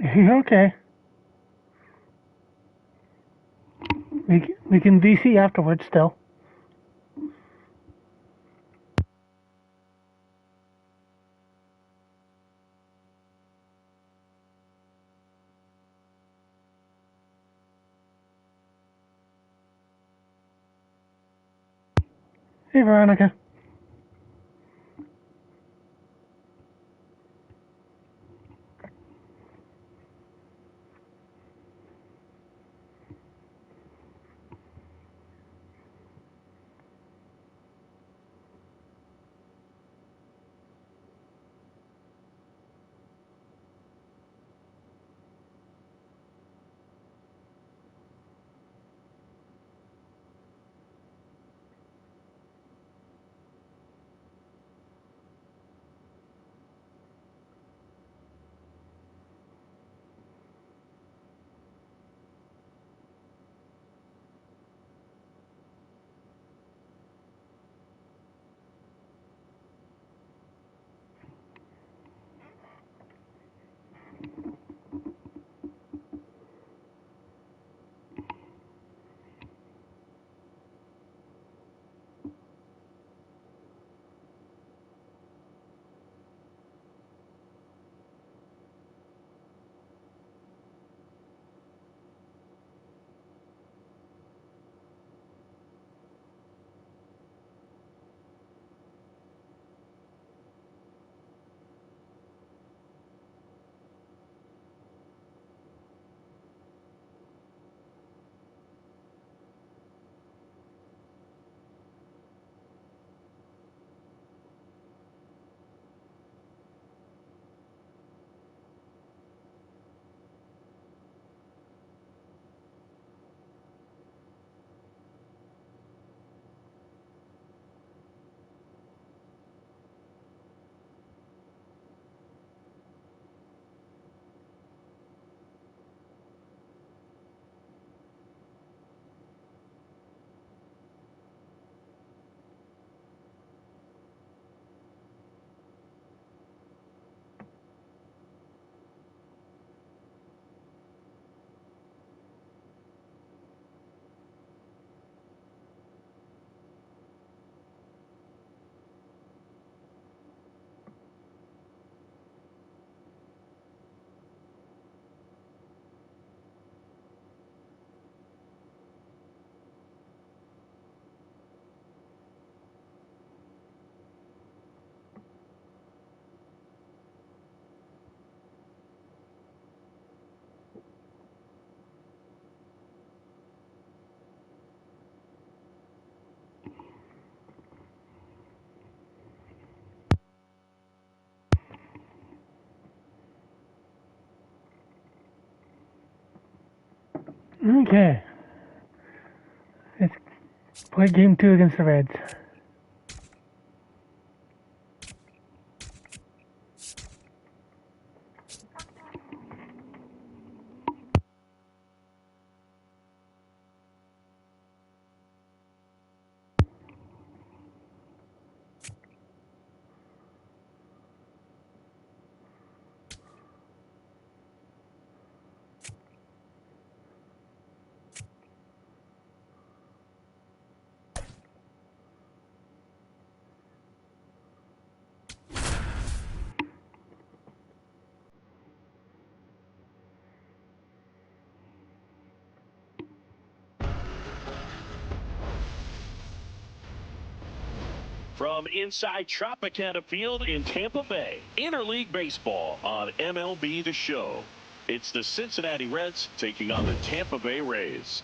Okay. We can VC afterwards still. Hey, Veronica. Okay. Let's play game 2 against the Reds. From inside Tropicana Field in Tampa Bay, Interleague Baseball on MLB The Show. It's the Cincinnati Reds taking on the Tampa Bay Rays.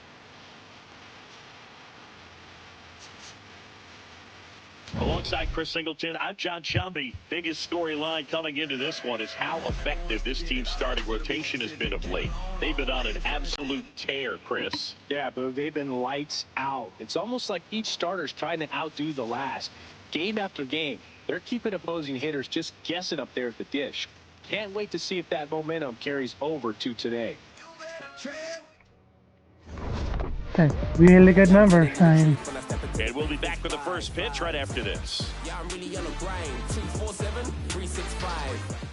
Alongside Chris Singleton, I'm John Chumby. Biggest storyline coming into this one is how effective this team's starting rotation has been of late. They've been on an absolute tear, Chris. Yeah, but they've been lights out. It's almost like each starter's trying to outdo the last. Game after game, they're keeping opposing hitters just guessing up there at the dish. Can't wait to see if that momentum carries over to today. Okay, really good numbers. And we'll be back with the first pitch right after this. Yeah, I'm really on a grind. 247-365.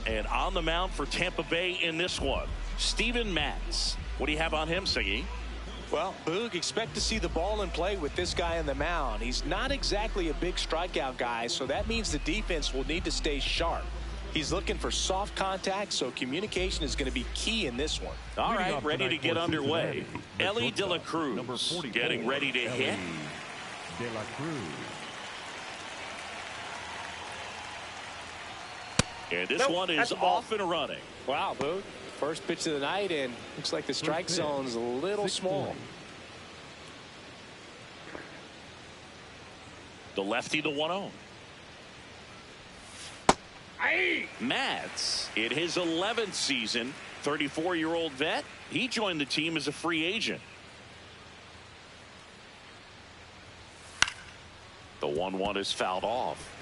And on the mound for Tampa Bay in this one, Steven Matz. What do you have on him, Siggy? Well, Boog, expect to see the ball in play with this guy on the mound. He's not exactly a big strikeout guy, so that means the defense will need to stay sharp. He's looking for soft contact, so communication is going to be key in this one. All right, ready to get underway. Ellie De La Cruz getting ready to hit. De La Cruz. And this one is off and running. Wow, Boog. First pitch of the night, and looks like the strike zone's a little small. The lefty, the 1-0. Matz, in his 11th season, 34-year-old vet, he joined the team as a free agent. The 1-1 is fouled off.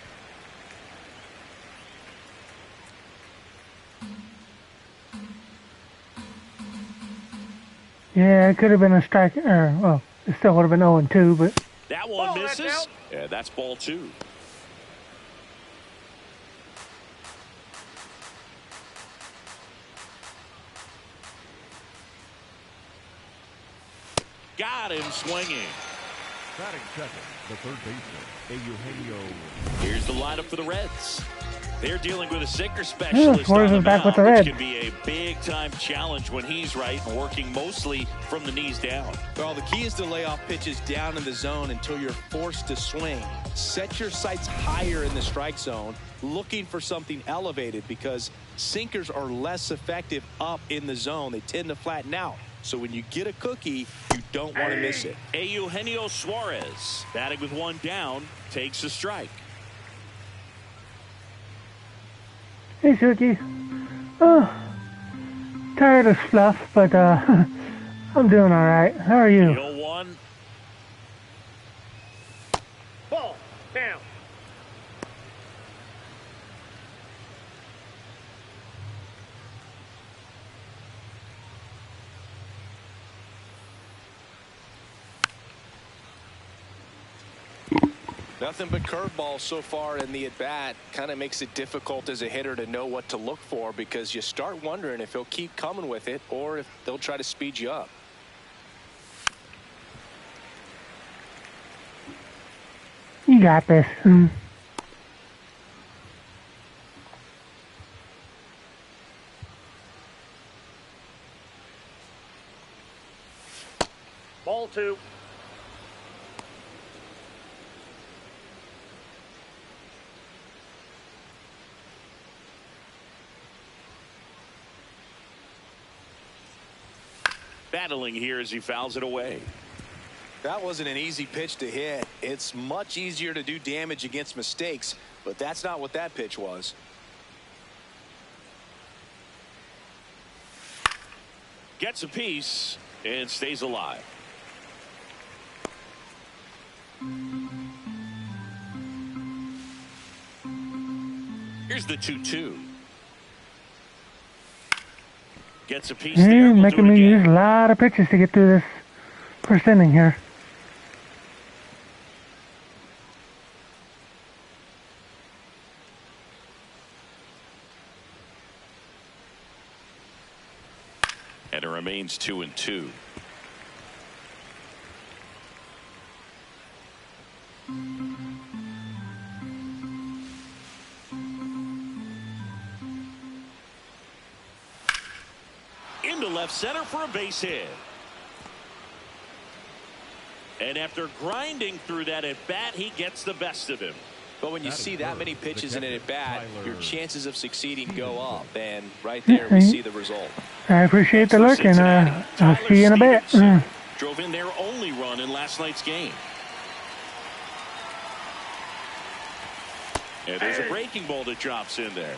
Yeah, it could have been a strike, or, well, it still would have been 0-2, but. That one misses. Yeah, that's ball 2. Got him swinging. Batting second, the third baseman, Eugenio. Here's the lineup for the Reds. They're dealing with a sinker specialist Suarez on the is back mound, with the which Reds. can be a big-time challenge when he's right and working mostly from the knees down. Well, the key is to lay off pitches down in the zone until you're forced to swing. Set your sights higher in the strike zone, looking for something elevated, because sinkers are less effective up in the zone. They tend to flatten out. So when you get a cookie, you don't want to miss it. Eugenio Suarez, batting with one down, takes a strike. Hey, Suki. Oh, tired of fluff, but I'm doing all right. How are you? 0-1. Ball down. Nothing but curveballs so far in the at-bat. Kind of makes it difficult as a hitter to know what to look for, because you start wondering if he'll keep coming with it or if they'll try to speed you up. You got this. Ball 2. Battling here as he fouls it away. That wasn't an easy pitch to hit. It's much easier to do damage against mistakes, but that's not what that pitch was. Gets a piece and stays alive. Here's the 2-2. Gets a piece there. You're We'll making do it me again. use a lot of pitches to get through this first inning here. And it remains 2-2. Into left center for a base hit. And after grinding through that at bat, he gets the best of him. But when you see that many pitches in an at-bat, your chances of succeeding go up. And right there, we see the result. I appreciate the look, and I'll see you in a bit. Drove in their only run in last night's game. And there's a breaking ball that drops in there.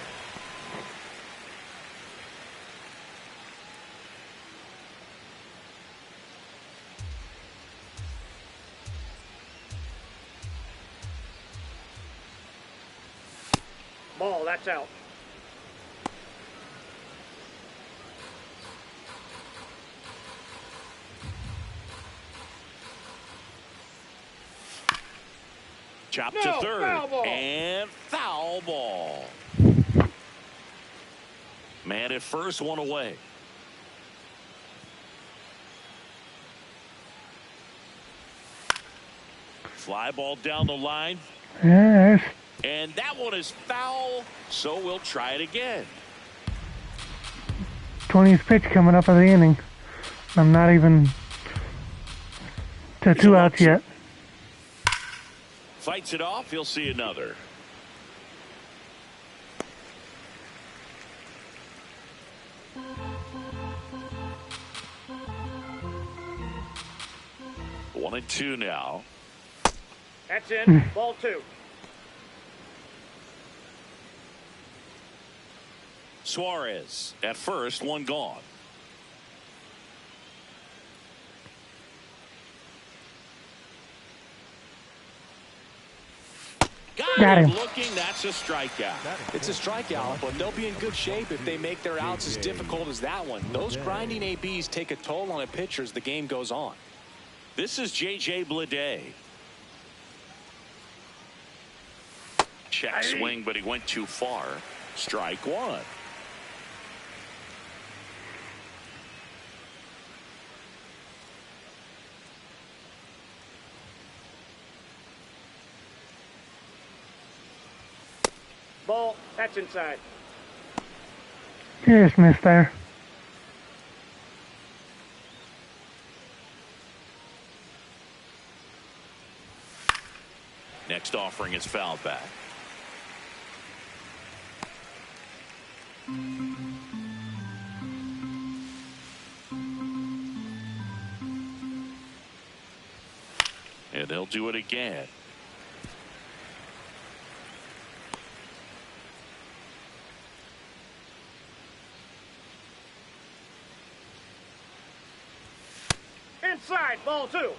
Ball, that's out. Chop to third. Foul ball. And foul ball. Man at first, one away. Fly ball down the line. Yes. And that one is foul, so we'll try it again. 20th pitch coming up of the inning. I'm not even to 2 outs yet. Fights it off. He'll see another. One and two now. That's in. Ball 2. Suarez at first, one gone. Got him. Looking, that's a strikeout. It's a strikeout, but they'll be in good shape if they make their outs as difficult as that one. Those grinding ABs take a toll on a pitcher as the game goes on. This is J.J. Bleday. Check swing, but he went too far. Strike one. Ball. That's inside. Just missed there. Next offering is fouled back. And they'll do it again. Inside. Ball 2.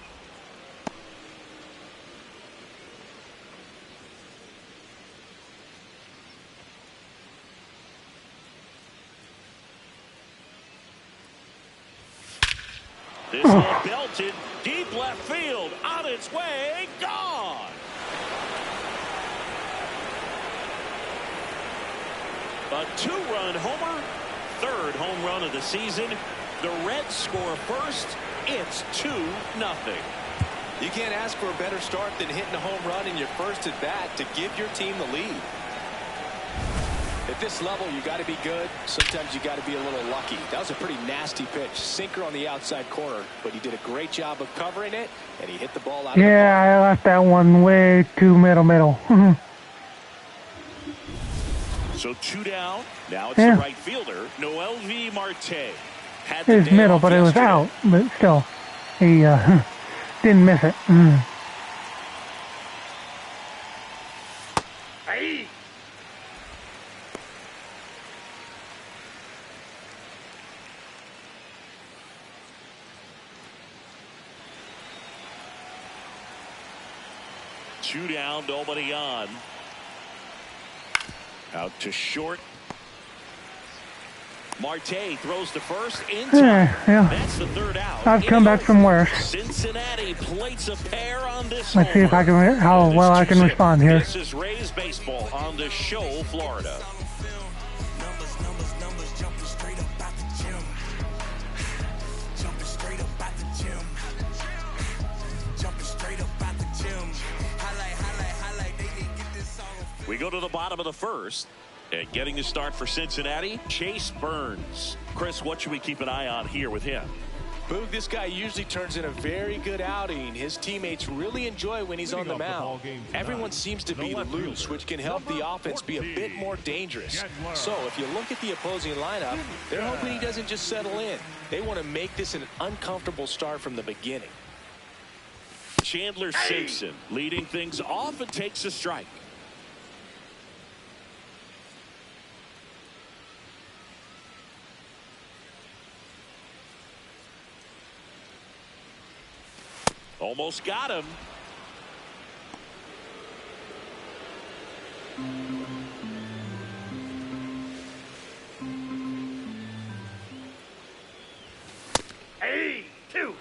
This one belted deep left field, on its way, gone. A 2-run homer, third home run of the season. The Reds score first. It's 2-0. You can't ask for a better start than hitting a home run in your first at bat to give your team the lead. At this level, you got to be good. Sometimes you got to be a little lucky. That was a pretty nasty pitch. Sinker on the outside corner, but he did a great job of covering it, and he hit the ball out of the ball. Yeah, I left that one way too middle. So 2 down. Now it's the right fielder, Noel V. Marte. Had the It was day middle, off but it was yesterday. out. But still, he didn't miss it. Hey. Two down, nobody on. Out to short. Marte throws to first. Yeah. That's the third out. I've come back from worse. Cincinnati plates a pair on this. Let's see if I can how well I can respond here. This is Rays baseball on the show, Florida. We go to the bottom of the first. And getting the start for Cincinnati, Chase Burns. Chris, what should we keep an eye on here with him? Boog, this guy usually turns in a very good outing. His teammates really enjoy when he's on the mound. Everyone seems to be loose, which can help the offense be a bit more dangerous. So if you look at the opposing lineup, they're hoping he doesn't just settle in. They want to make this an uncomfortable start from the beginning. Chandler Simpson leading things off and takes a strike. Almost got him. Hey, 2.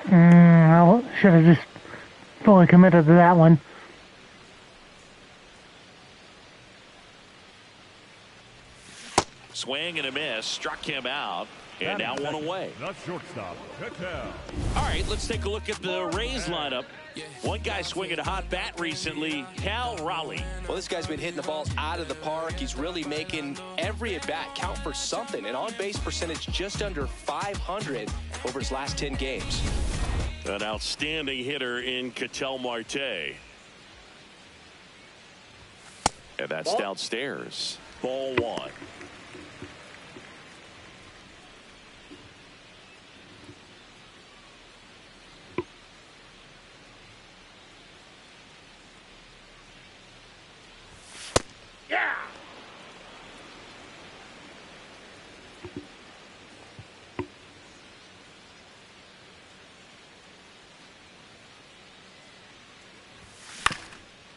I should have just fully committed to that one. swing and a miss, struck him out, and now one away. Not shortstop. Touchdown. All right, let's take a look at the Rays lineup. One guy swinging a hot bat recently, Cal Raleigh. Well, this guy's been hitting the ball out of the park. He's really making every at-bat count for something. An on-base percentage just under 500 over his last 10 games. An outstanding hitter in Ketel Marte. And that's downstairs. Ball one. Yeah!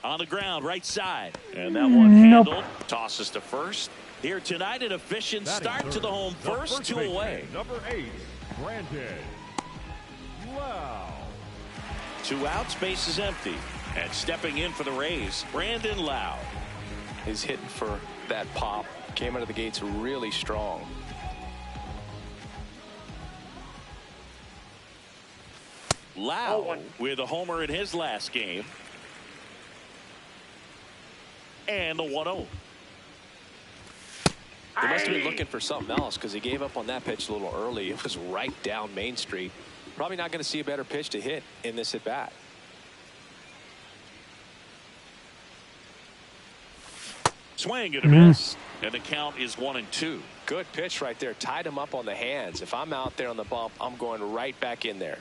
On the ground, right side. And that one handled. Tosses to first. Here tonight, an efficient start to the home first, 2 away. Number 8, Brandon Lau. 2 outs, base is empty. And stepping in for the Rays, Brandon Lau. He's hitting for that pop. Came out of the gates really strong. Lau with a homer in his last game. And the 1-0. They must have been looking for something else because he gave up on that pitch a little early. It was right down Main Street. Probably not going to see a better pitch to hit in this at bat. Swing and a miss. And the count is 1-2. Good pitch right there. Tied him up on the hands. If I'm out there on the bump, I'm going right back in there.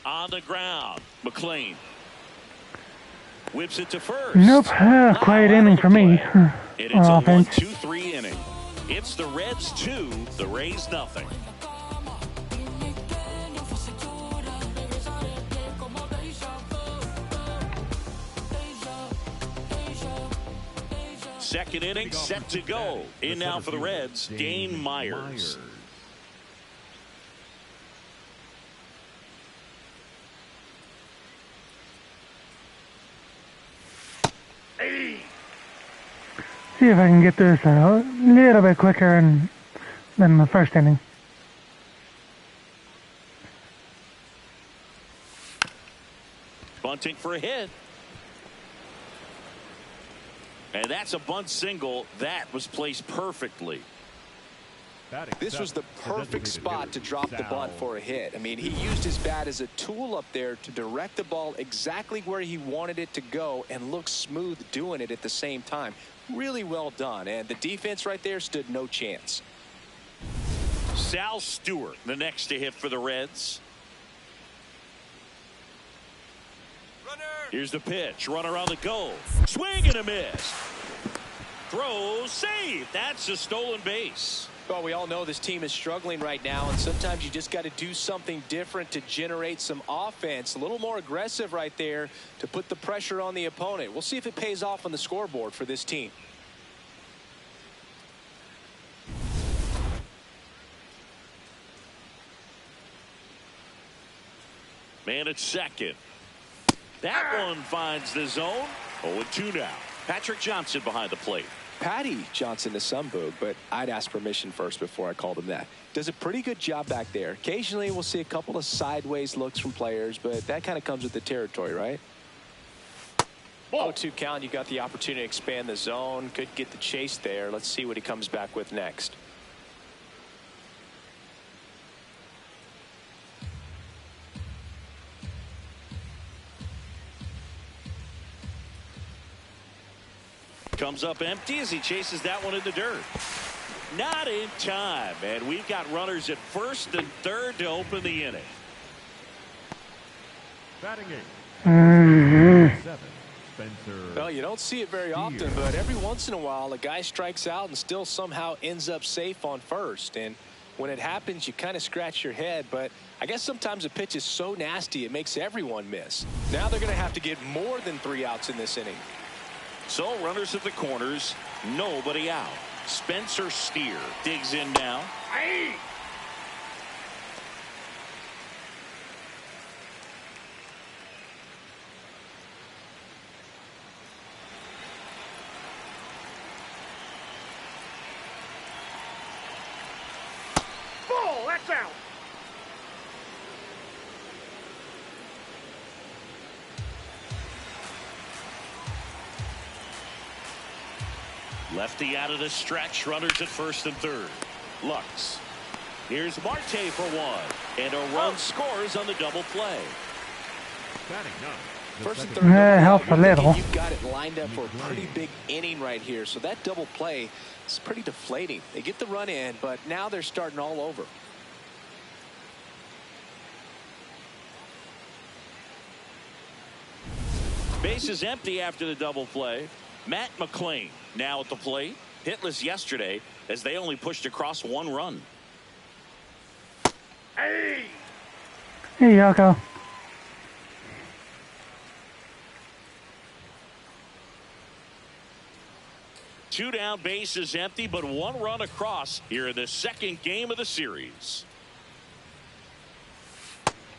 On the ground, McLean whips it to first. Nope, quiet inning for me. And it's a Offense. 1-2-3 inning. It's the Reds 2, the Rays nothing. Second inning set to go. In now for the Reds, Dane Myers. See if I can get this a little bit quicker than the first inning. Bunting for a hit. And that's a bunt single. That was placed perfectly. This was the perfect spot to drop the bunt for a hit. I mean, he used his bat as a tool up there to direct the ball exactly where he wanted it to go and look smooth doing it at the same time. Really well done. And the defense right there stood no chance. Sal Stewart, the next to hit for the Reds. Here's the pitch. Runner on the go. Swing and a miss. Throw, save. That's a stolen base. Well, we all know this team is struggling right now, and sometimes you just got to do something different to generate some offense. A little more aggressive right there to put the pressure on the opponent. We'll see if it pays off on the scoreboard for this team. Man at second. That one finds the zone. 0-2 now. Patrick Johnson behind the plate. Patty Johnson to some boog, but I'd ask permission first before I called him that. Does a pretty good job back there. Occasionally we'll see a couple of sideways looks from players, but that kind of comes with the territory, right? 0-2 count. You got the opportunity to expand the zone. Could get the chase there. Let's see what he comes back with next. Comes up empty as he chases that one in the dirt. Not in time, and we've got runners at first and third to open the inning. Batting 7, Spencer. Well, you don't see it very often, but every once in a while a guy strikes out and still somehow ends up safe on first. And when it happens, you kind of scratch your head, but I guess sometimes a pitch is so nasty it makes everyone miss. Now they're going to have to get more than 3 outs in this inning. So runners at the corners, nobody out. Spencer Steer digs in now. Aye. That's out. Lefty out of the stretch. Runners at first and third. Lux. Here's Marte for one. And a run scores on the double play. Batting ninth. First and Second third. Yeah, helps a little. You've got it lined up for a pretty big inning right here. So that double play is pretty deflating. They get the run in, but now they're starting all over. Base is empty after the double play. Matt McClain now at the plate. Hitless yesterday as they only pushed across one run. Hey! Hey, Yako. Two down, base is empty, but one run across here in the second game of the series.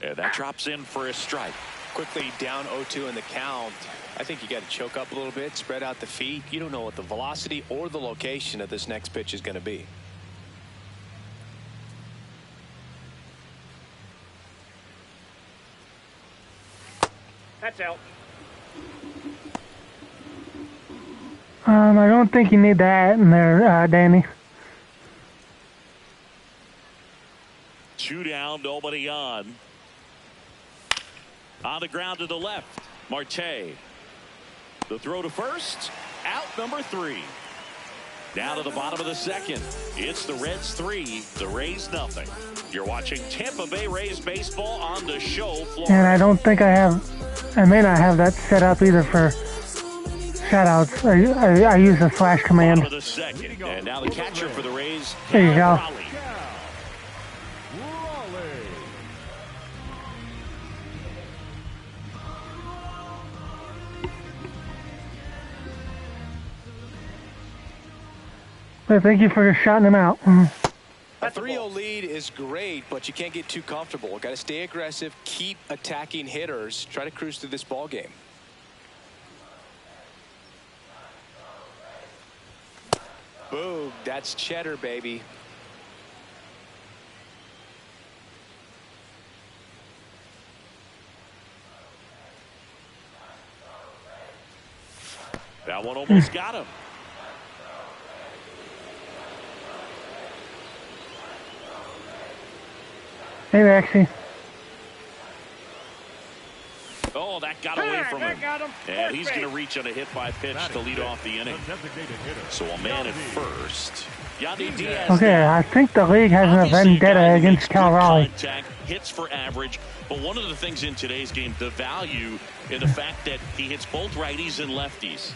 And that drops in for a strike. Quickly down 0-2 in the count. I think you got to choke up a little bit, spread out the feet. You don't know what the velocity or the location of this next pitch is going to be. That's out. I don't think you need that in there, Danny. Two down, nobody on. On the ground to the left, Marte. The throw to first, out number 3. Down to the bottom of the second. It's the Reds 3, the Rays nothing. You're watching Tampa Bay Rays baseball on the show floor. And I don't think I may not have that set up either for shoutouts. I use the slash command. Bottom of the second, and now the catcher for the Rays. There you go. Raleigh. So thank you for shouting him out. A 3-0 lead is great, but you can't get too comfortable. Got to stay aggressive, keep attacking hitters, try to cruise through this ball game. Boom, that's cheddar, baby. That one almost got him. Hey, Rexy. Oh, that got away from him. Got him. And he's going to reach on a hit by pitch to lead off the inning. So a man at first. Yandy Diaz. Okay, I think the league has a vendetta against Cal Raleigh. Contact, hits for average. But one of the things in today's game, the value in the fact that he hits both righties and lefties.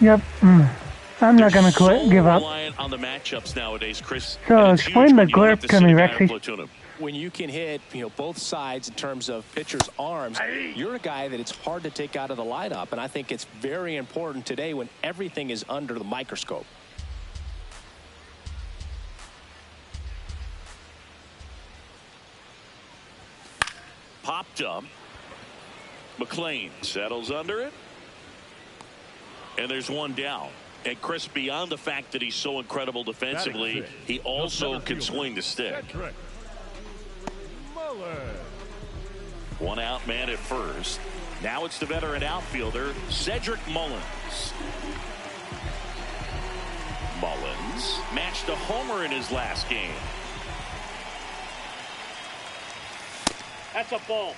Yep. I'm not going to quit. So Give up. reliant on the matchups nowadays, Chris. So And it's explain huge the when you don't have glurp to me, sit a guy Rexy. or platoon him. When you can hit, both sides in terms of pitchers' arms, you're a guy that it's hard to take out of the lineup. And I think it's very important today when everything is under the microscope. Popped up. McClain settles under it. And there's one down. And Chris, beyond the fact that he's so incredible defensively, he also can swing the stick. One out man at first. Now it's the veteran outfielder, Cedric Mullins. Mullins matched a homer in his last game. That's a ball.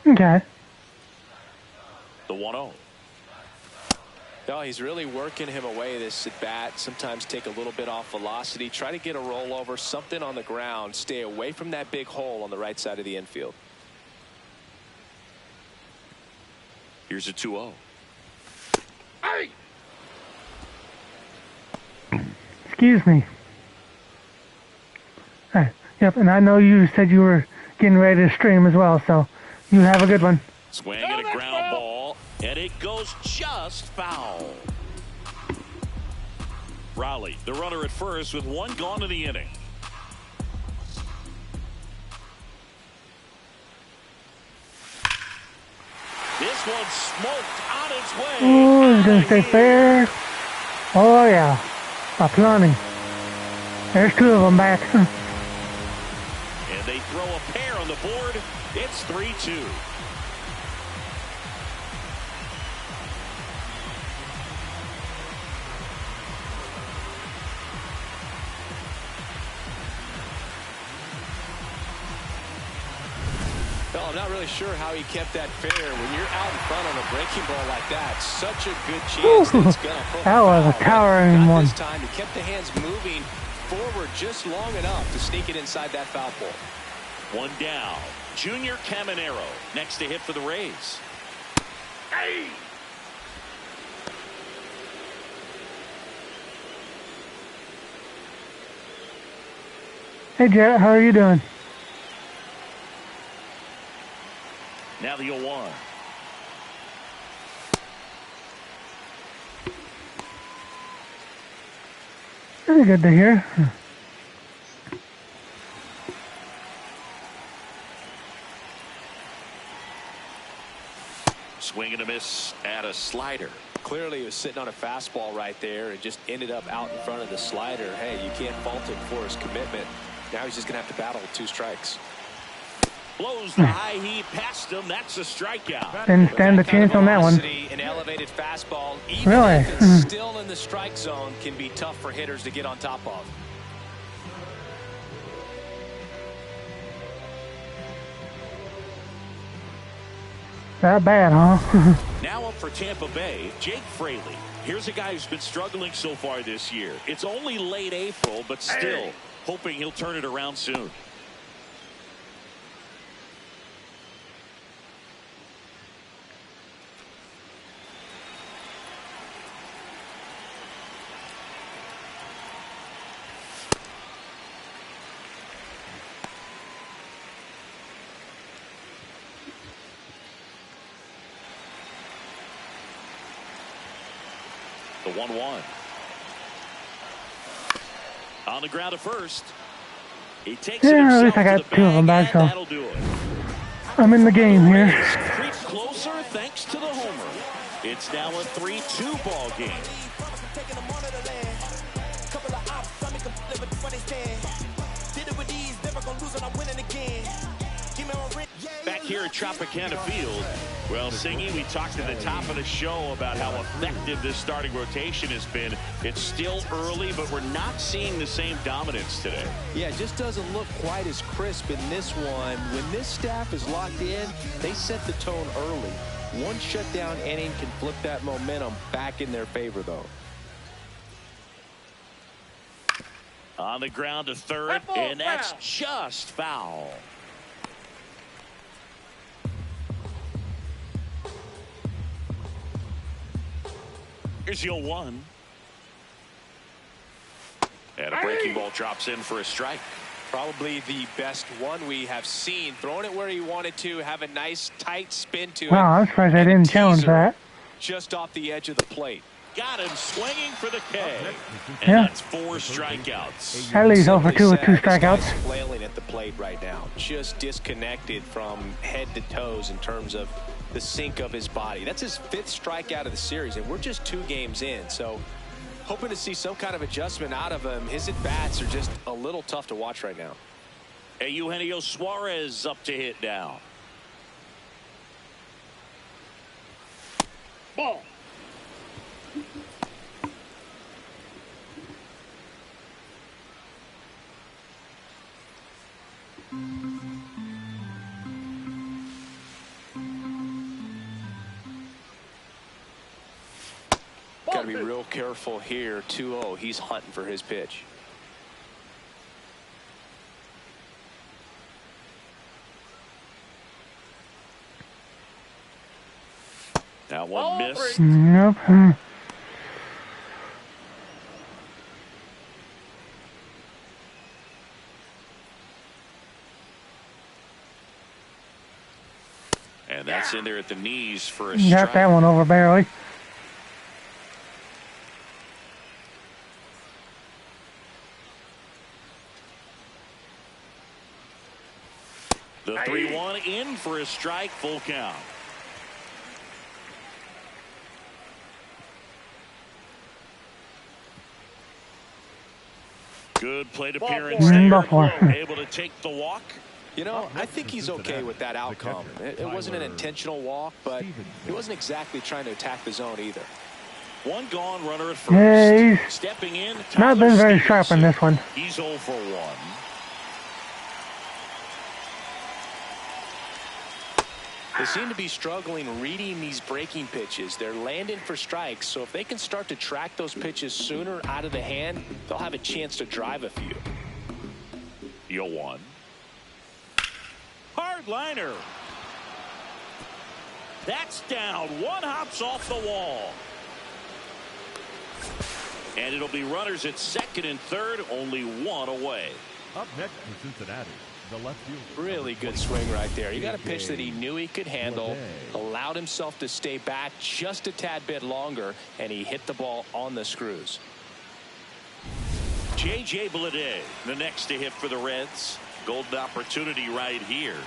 Okay. The 1-0. No, he's really working him away this at bat. Sometimes take a little bit off velocity. Try to get a rollover, something on the ground. Stay away from that big hole on the right side of the infield. Here's a 2-0. Hey! Excuse me. Hey, yep, and I know you said you were getting ready to stream as well, so you have a good one. Swing and a ground ball, and it goes just foul. Raleigh, the runner at first with one gone in the inning. This this one smoked on its way. Oh, he's gonna stay fair. Oh yeah, a plenty. There's two of them back. And they throw a pair on the board. It's 3-2. Well, I'm not really sure how he kept that fair. When you're out in front on a breaking ball like that, such a good chance that it's going to pull. That was a towering one. This time he kept the hands moving forward just long enough to sneak it inside that foul pole. One down. Junior Caminero next to hit for the Rays. Hey! Hey Jet, how are you doing? Now the 0-1. Very good to hear. Swing and a miss at a slider. Clearly he was sitting on a fastball right there and just ended up out in front of the slider. Hey, you can't fault him for his commitment. Now he's just going to have to battle with 2 strikes. Blows the high heat past him. That's a strikeout. Didn't stand a chance on that one. An elevated fastball, even Really? if it's still in the strike zone, can be tough for hitters to get on top of. That bad, huh? Now up for Tampa Bay, Jake Fraley. Here's a guy who's been struggling so far this year. It's only late April, but still hoping he'll turn it around soon. The 1-1. On the ground at first. He takes it Yeah, at least himself I got to the two of them bag, back, and so that'll do it. I'm in the game here. Creeps closer thanks to the homer. It's now a 3-2 ball game. Back here at Tropicana Field, well, Singy, we talked at the top of the show about how effective this starting rotation has been. It's still early, but we're not seeing the same dominance today. Yeah, it just doesn't look quite as crisp in this one. When this staff is locked in, they set the tone early. One shutdown inning can flip that momentum back in their favor, though. On the ground to third, and that's just foul. Here's the 0-1. And a breaking ball drops in for a strike. Probably the best one we have seen. Throwing it where he wanted to, have a nice tight spin to it. Wow, I'm surprised I didn't challenge that. Just off the edge of the plate. Got him swinging for the K. And Yeah. that's 4 strikeouts. At least 0 for 2 with 2 This guy's strikeouts. flailing at the plate right now. Just disconnected from head to toes in terms of the sync of his body. That's his 5th strikeout of the series, and we're just 2 games in. So hoping to see some kind of adjustment out of him. His at-bats are just a little tough to watch right now. Hey, Eugenio Suarez up to hit now. Ball. Got to be real careful here. 2-0. He's hunting for his pitch. Now one miss. Nope. And that's in there at the knees for a Got strike. that one over barely. The 3-1 in for a strike, full count. Good plate appearance there. Able to take the walk. You know, I think he's okay with that outcome. It wasn't an intentional walk, but he wasn't exactly trying to attack the zone either. One gone, runner at first. Yeah, he's stepping in. not been very sharp on this one. He's 0 for 1. They seem to be struggling reading these breaking pitches. They're landing for strikes, so if they can start to track those pitches sooner out of the hand, they'll have a chance to drive a few. 0-1. Hard liner. That's down. One hops off the wall. And it'll be runners at second and third, only one away. Up next for Cincinnati, the left fielder. Really good swing right there. He got a pitch that he knew he could handle, allowed himself to stay back just a tad bit longer, and he hit the ball on the screws. J.J. Bleday, the next to hit for the Reds. Golden opportunity right here.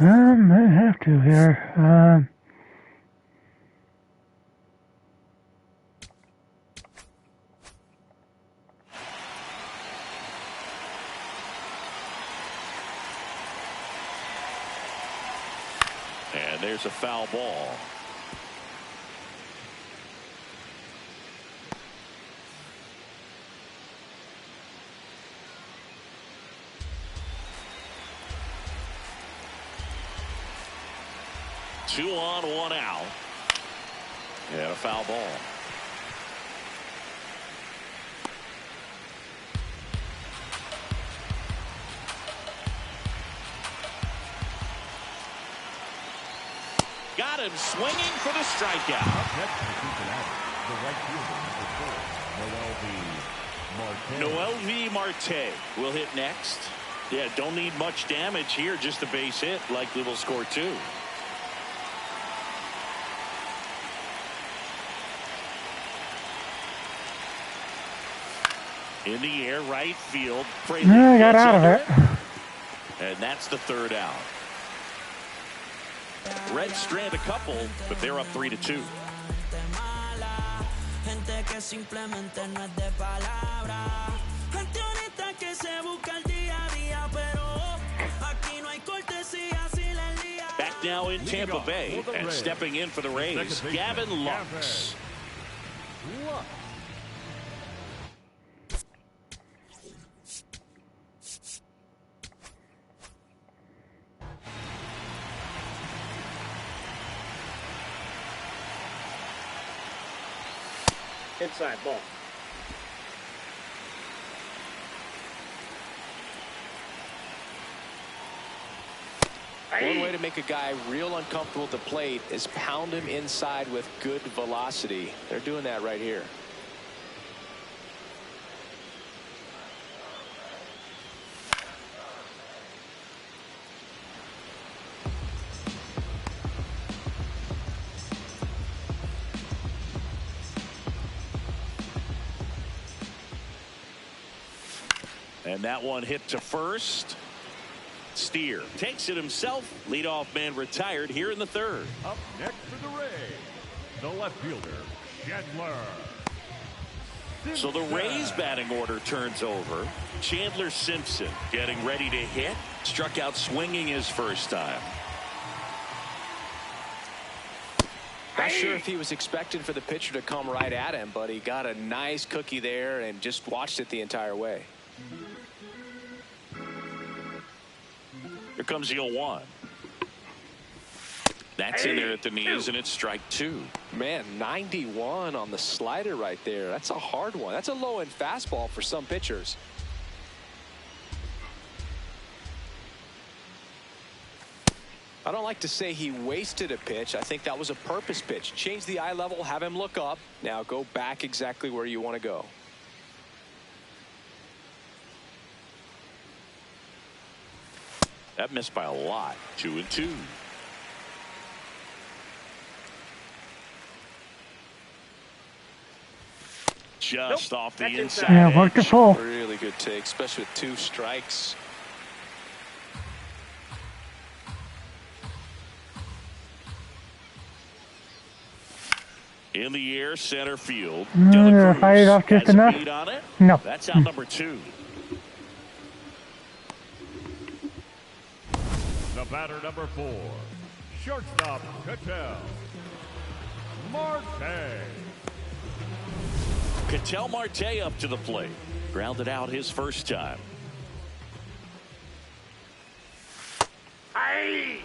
Might have to here. And there's a foul ball. Two on, one out. And a foul ball. Got him swinging for the strikeout. Up next for Cincinnati, the right fielder, Noel V. Marte will hit next. Yeah, don't need much damage here, just a base hit. Likely will score 2. In the air, right field. I got out of it. And that's the third out. Reds strand a couple, but they're up 3-2. Back now in Tampa Bay, and stepping in for the Rays, Gavin Lux. Inside ball. One way to make a guy real uncomfortable at the plate is pound him inside with good velocity. They're doing that right here. And that one hit to first. Steer takes it himself. Leadoff man retired here in the third. Up next for the Rays, the left fielder, Chandler. So the Rays batting order turns over. Chandler Simpson getting ready to hit. Struck out swinging his first time. Not sure if he was expecting for the pitcher to come right at him, but he got a nice cookie there and just watched it the entire way. Here comes the 0-1. That's in there at the knees, and it's strike 2. Man, 91 on the slider right there. That's a hard one. That's a low-end fastball for some pitchers. I don't like to say he wasted a pitch. I think that was a purpose pitch. Change the eye level, have him look up. Now go back exactly where you want to go. That missed by a lot. 2-2. Just off the inside. Yeah, worked the pull. Really good take, especially with 2 strikes. In the air, center field. Fired it off just enough. On it? No. That's out number 2. The batter, number 4, shortstop, Ketel Marte. Ketel Marte up to the plate. Grounded out his first time. Aye.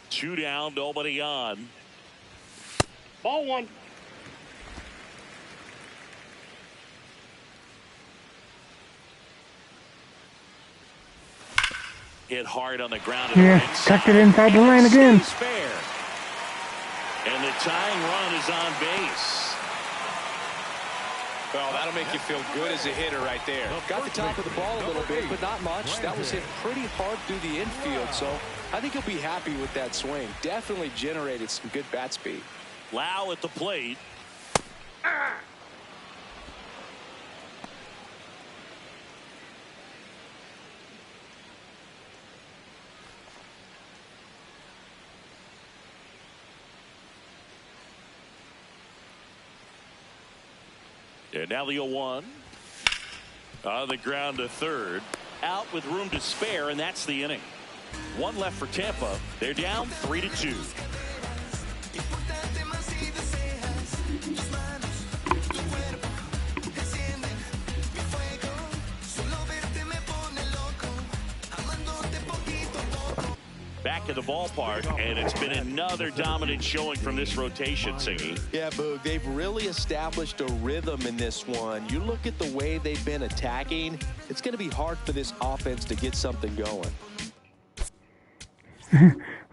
Two down, nobody on. Ball 1. Hit hard on the ground. Yeah, tucked it inside the lane again. Fair. And the tying run is on base. Well, that'll make you feel good as a hitter right there. Got the top of the ball a little bit, but not much. That was hit pretty hard through the infield, so I think he'll be happy with that swing. Definitely generated some good bat speed. Lau at the plate. And now the 0-1. On the ground to third. Out with room to spare, and that's the inning. One left for Tampa. They're down 3-2. Back at the ballpark, and it's been another dominant showing from this rotation, Singy. Yeah, Boog, they've really established a rhythm in this one. You look at the way they've been attacking, it's going to be hard for this offense to get something going.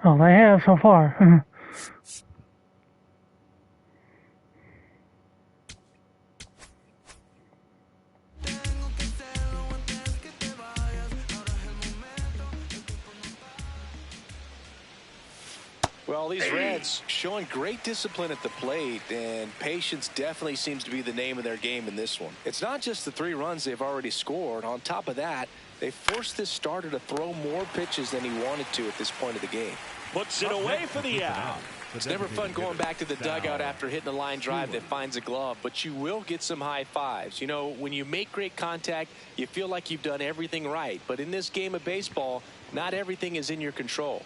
Well, they have so far. Well, these Reds showing great discipline at the plate, and patience definitely seems to be the name of their game in this one. It's not just the 3 runs they've already scored. On top of that, they forced this starter to throw more pitches than he wanted to at this point of the game. Puts it away for the out. It's never fun going back to the dugout after hitting a line drive that finds a glove, but you will get some high fives. You know, when you make great contact, you feel like you've done everything right. But in this game of baseball, not everything is in your control.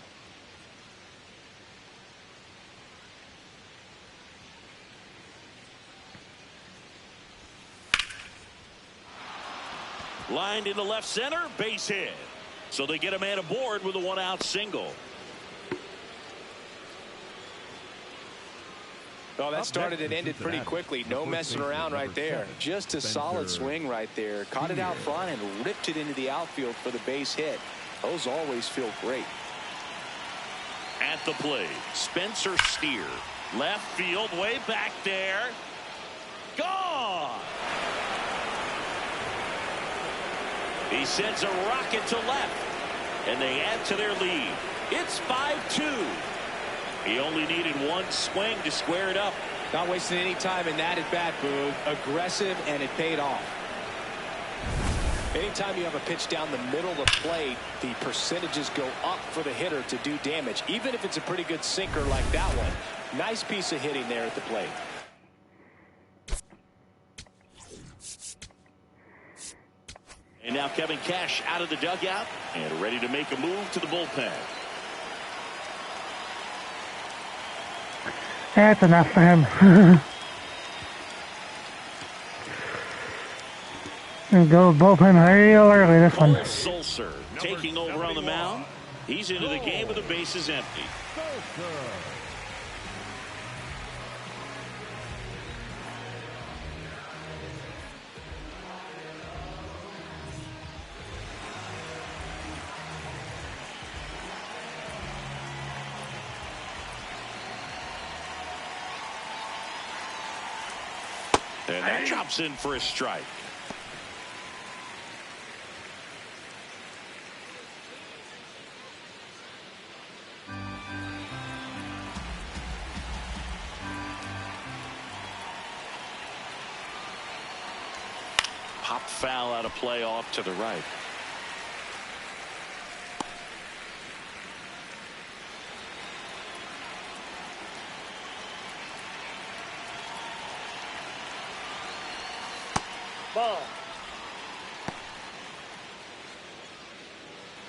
Lined into left center, base hit. So they get a man aboard with a 1-out single. Well, that started and ended pretty quickly. No messing around right there. Just a solid swing right there. Caught it out front and ripped it into the outfield for the base hit. Those always feel great. At the plate, Spencer Steer. Left field, way back there. Gone! He sends a rocket to left, and they add to their lead. It's 5-2. He only needed one swing to square it up. Not wasting any time in that at bat, Boog. Aggressive, and it paid off. Anytime you have a pitch down the middle of the plate, the percentages go up for the hitter to do damage, even if it's a pretty good sinker like that one. Nice piece of hitting there at the plate. And now Kevin Cash out of the dugout and ready to make a move to the bullpen. That's enough for him. Go bullpen real early this one. Sulser taking over on the mound. He's into the game with the bases empty. And that drops in for a strike. Pop foul out of play off to the right. Ball.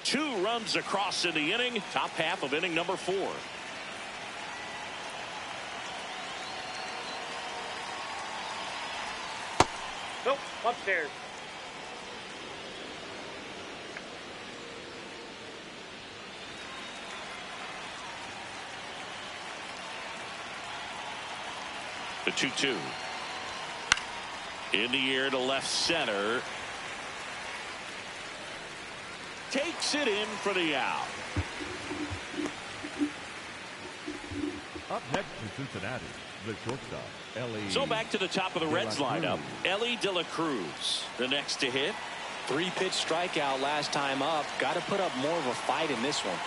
2 runs across in the inning. Top half of inning number 4. Nope, upstairs. The 2-2. In the air to left center. Takes it in for the out. Up next to Cincinnati, the shortstop, Ellie. So back to the top of the Reds lineup. Ellie De La Cruz, the next to hit. 3-pitch strikeout last time up. Got to put up more of a fight in this one.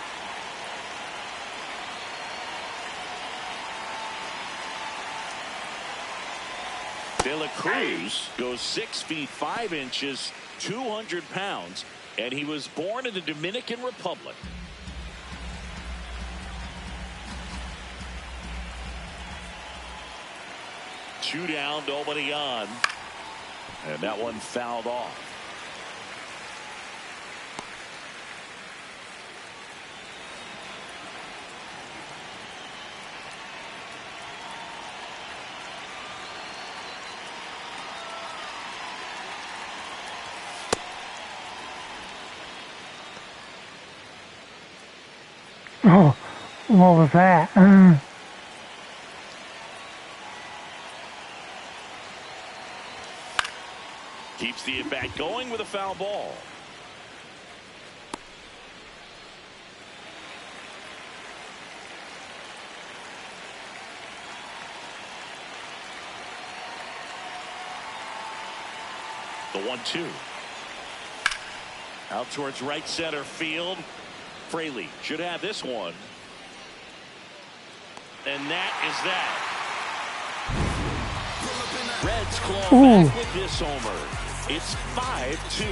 De La Cruz goes 6 feet 5 inches, 200 pounds, and he was born in the Dominican Republic. Two down, nobody on, and that one fouled off. Oh, what was that? Keeps the at-bat going with a foul ball. The 1-2. Out towards right center field. Fraley should have this one. And that is that. Reds claw back with this homer. It's 5-2.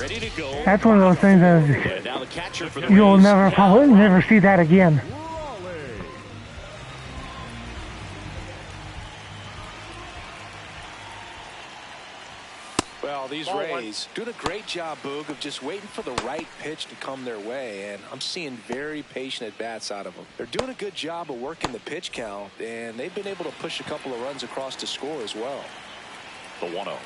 Ready to go. That's one of those things that now the catcher for the you'll Rays. never see that again. Well, these Rays doing a great job, Boog, of just waiting for the right pitch to come their way, and I'm seeing very patient at-bats out of them. They're doing a good job of working the pitch count, and they've been able to push a couple of runs across to score as well. The 1-0.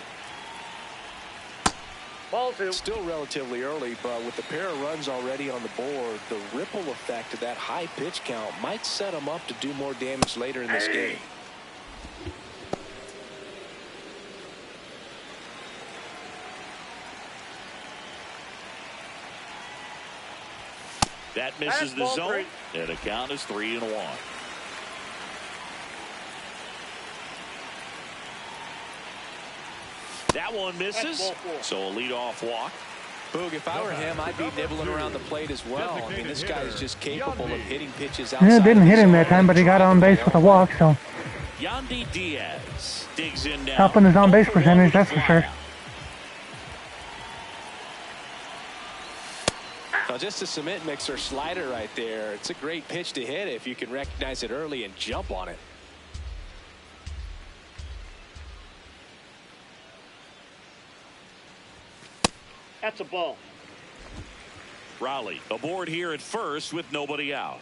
Ball 2. Still relatively early, but with the pair of runs already on the board, the ripple effect of that high pitch count might set them up to do more damage later in this game. That misses the zone, and the count is 3-1. That one misses, so a leadoff walk. Boog, if I were him, I'd be nibbling around the plate as well. I mean, this guy is just capable of hitting pitches outside. Yeah, didn't hit him that time, but he got on base with a walk, so. Yandy Diaz digs in now. Helping his on base percentage, that's for sure. Now, just a cement mixer slider right there. It's a great pitch to hit if you can recognize it early and jump on it. That's a ball. Raleigh aboard here at first with nobody out.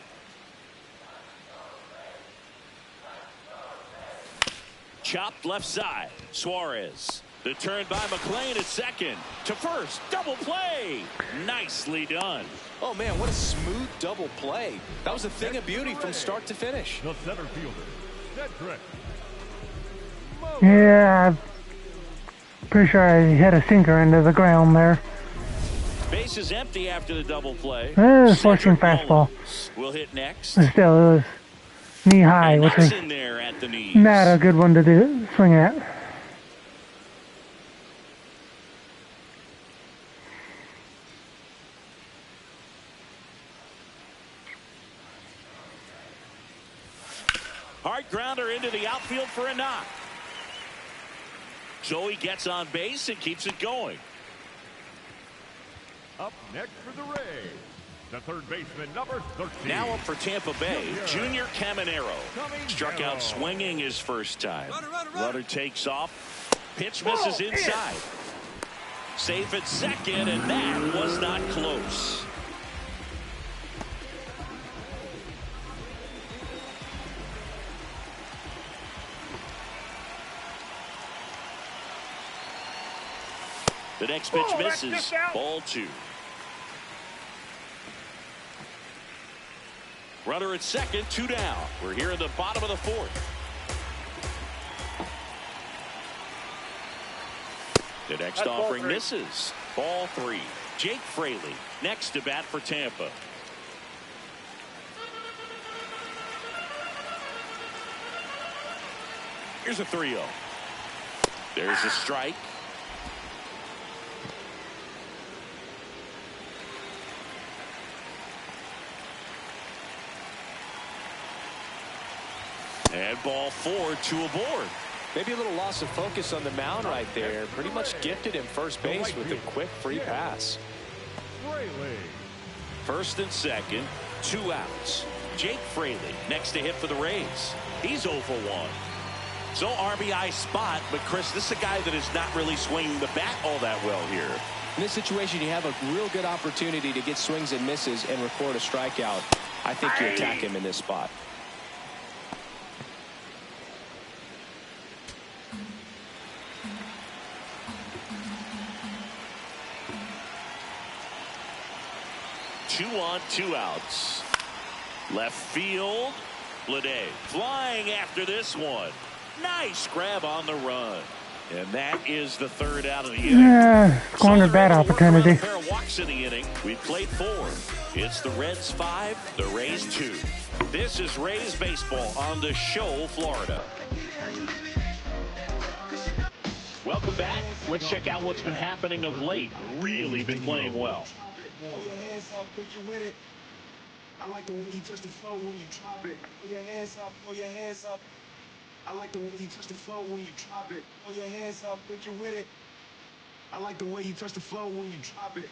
Chopped left side. Suarez. The turn by McLean at second. To first. Double play. Nicely done. Oh, man, what a smooth double play. That was a thing of beauty from start to finish. The center fielder, Tigressa. Yeah, I'm pretty sure I hit a sinker into the ground there. Base is empty after the double play. Forcing fastball. Will hit next. But still, it was knee high, which is in there at the knees. not a good one to swing at. Hard grounder into the outfield for a knock. So he gets on base and keeps it going. Up next for the Rays, the third baseman, number 13. Now up for Tampa Bay, Junior Caminero. Struck out swinging his first time. Runner takes off. Pitch misses inside. Safe at second, and that was not close. The next pitch misses. Ball 2. Runner at second, 2 down. We're here in the bottom of the 4th. The next offering misses. Ball 3. Jake Fraley next to bat for Tampa. Here's a 3-0. There's a strike. And ball 4, 2 aboard. Maybe a little loss of focus on the mound right there. Pretty much gifted him first base with a quick free pass. First and second, 2 outs. Jake Fraley next to hit for the Rays. He's 0 for 1. So RBI spot, but Chris, this is a guy that is not really swinging the bat all that well here. In this situation, you have a real good opportunity to get swings and misses and record a strikeout. I think you attack him in this spot. Two on, 2 outs. Left field. Bleday flying after this one. Nice grab on the run. And that is the 3rd out of the inning. Yeah, squandered that opportunity. A pair of walks in the inning. We've played 4. It's the Reds 5, the Rays 2. This is Rays baseball on the show, Florida. Welcome back. Let's check out what's been happening of late. Really been playing well. Put your hands up, put you with it. I like the way you touch the floor when you drop it. Put your hands up, put your hands up. I like the way you touch the floor when you drop it. Put your hands up, put you with it. I like the way you touch the floor when you drop it.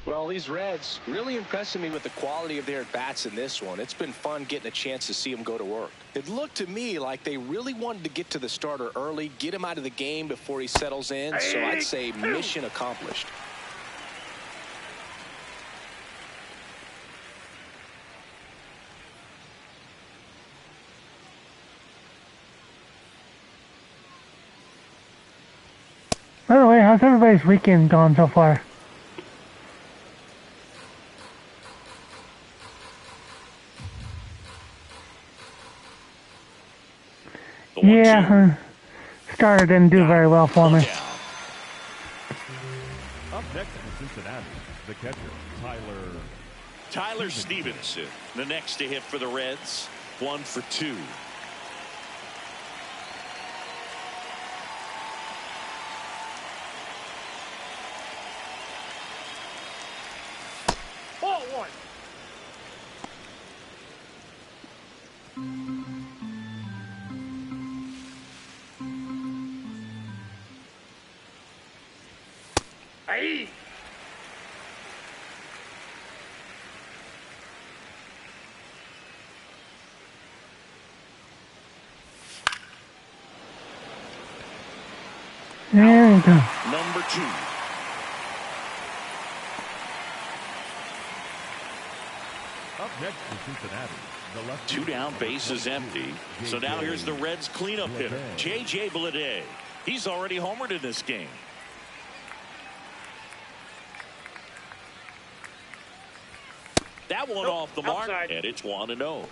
Well, these Reds really impressing me with the quality of their at-bats in this one. It's been fun getting a chance to see them go to work. It looked to me like they really wanted to get to the starter early, get him out of the game before he settles in. So I'd say mission accomplished. By the way, how's everybody's weekend gone so far? Yeah, starter didn't do very well for me. Up next in Cincinnati, the catcher, Tyler Stevenson, the next to hit for the Reds. 1 for 2. Ball 1. Hey. There we go. Number 2. Up next in Cincinnati, the left. 2 down, base is empty. So now here's the Reds cleanup hitter, J.J. Bleday. He's already homered in this game. That one off the mark, outside. and it's 1-0.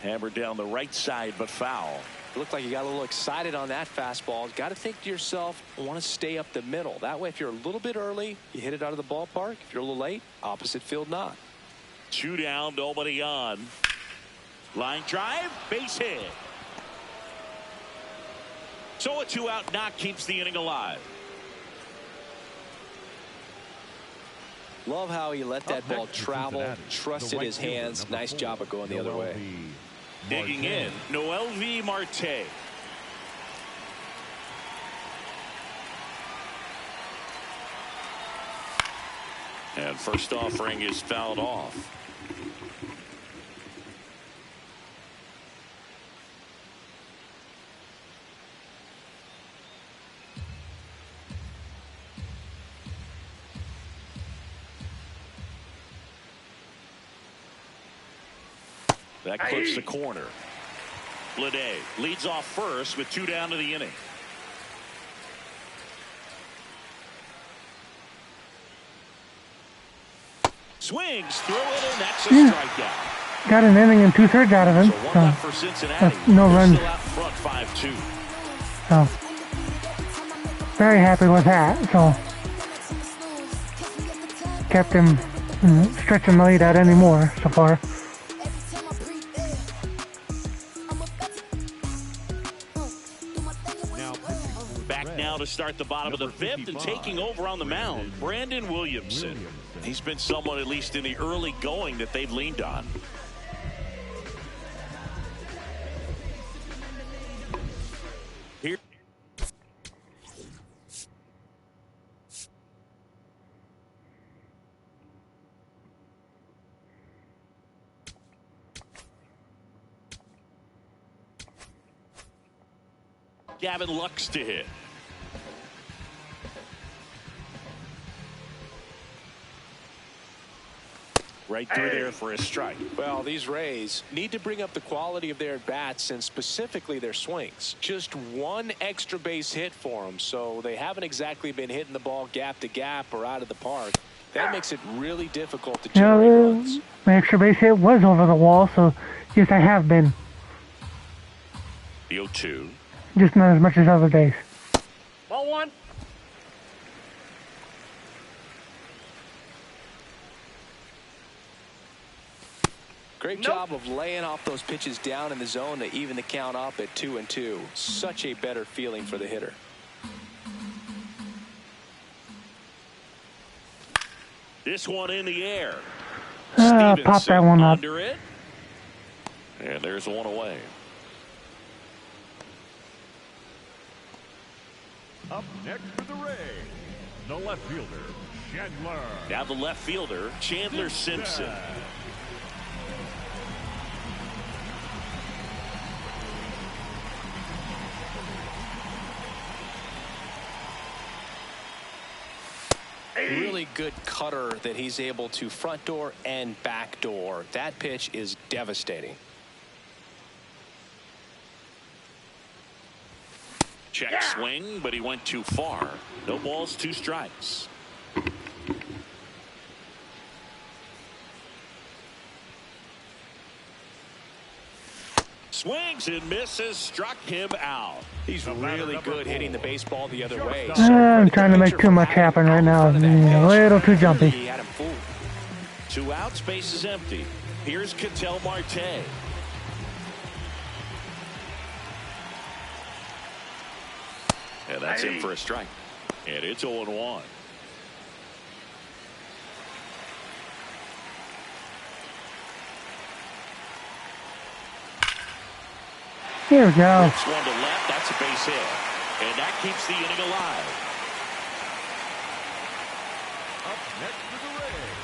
Hammered down the right side, but foul. It looked like you got a little excited on that fastball. Got to think to yourself, I want to stay up the middle. That way, if you're a little bit early, you hit it out of the ballpark. If you're a little late, opposite field not. 2 down, nobody on. Line drive, base hit. So a 2-out knock keeps the inning alive. Love how he let that ball travel, trusted his hands. Nice job of going the other way. Digging in, Noelvi Marte. And first offering is fouled off. That clips the corner. Bleday leads off first with 2 down to the inning. Swings through it, and that's a strikeout. Got an inning and 2/3 out of him. So 1 left for Cincinnati. No runs. Still out front 5-2. So very happy with that. So kept him stretching the lead out anymore so far. Now to start the bottom of the 5th and taking over on the mound, Brandon Williamson. He's been someone, at least in the early going, that they've leaned on. Here. Gavin Lux to hit. Right through there for a strike. Well, these Rays need to bring up the quality of their at-bats and specifically their swings. Just 1 extra base hit for them, so they haven't exactly been hitting the ball gap to gap or out of the park. That makes it really difficult to generate runs. My extra base hit was over the wall, so yes, I have been. The 0-2. Just not as much as other days. Ball 1. Great job of laying off those pitches down in the zone to even the count up at 2-2. Such a better feeling for the hitter. This one in the air. Pop that one up. Under it. And there's one away. Up next for the Rays, the left fielder, Chandler. Now the left fielder, Chandler Simpson. Really good cutter that he's able to front door and back door. That pitch is devastating. Check swing, but he went too far. No balls, 2 strikes. Swings and misses, struck him out. He's really good hitting the baseball the other way. I'm trying to make too much happen right now. A little too jumpy. He had him fooled. 2 outs, base is empty. Here's Ketel Marte. And that's in for a strike. And it's 0-1. Here we go. That's one to left. That's a base hit. And that keeps the inning alive. Up next for the Rays,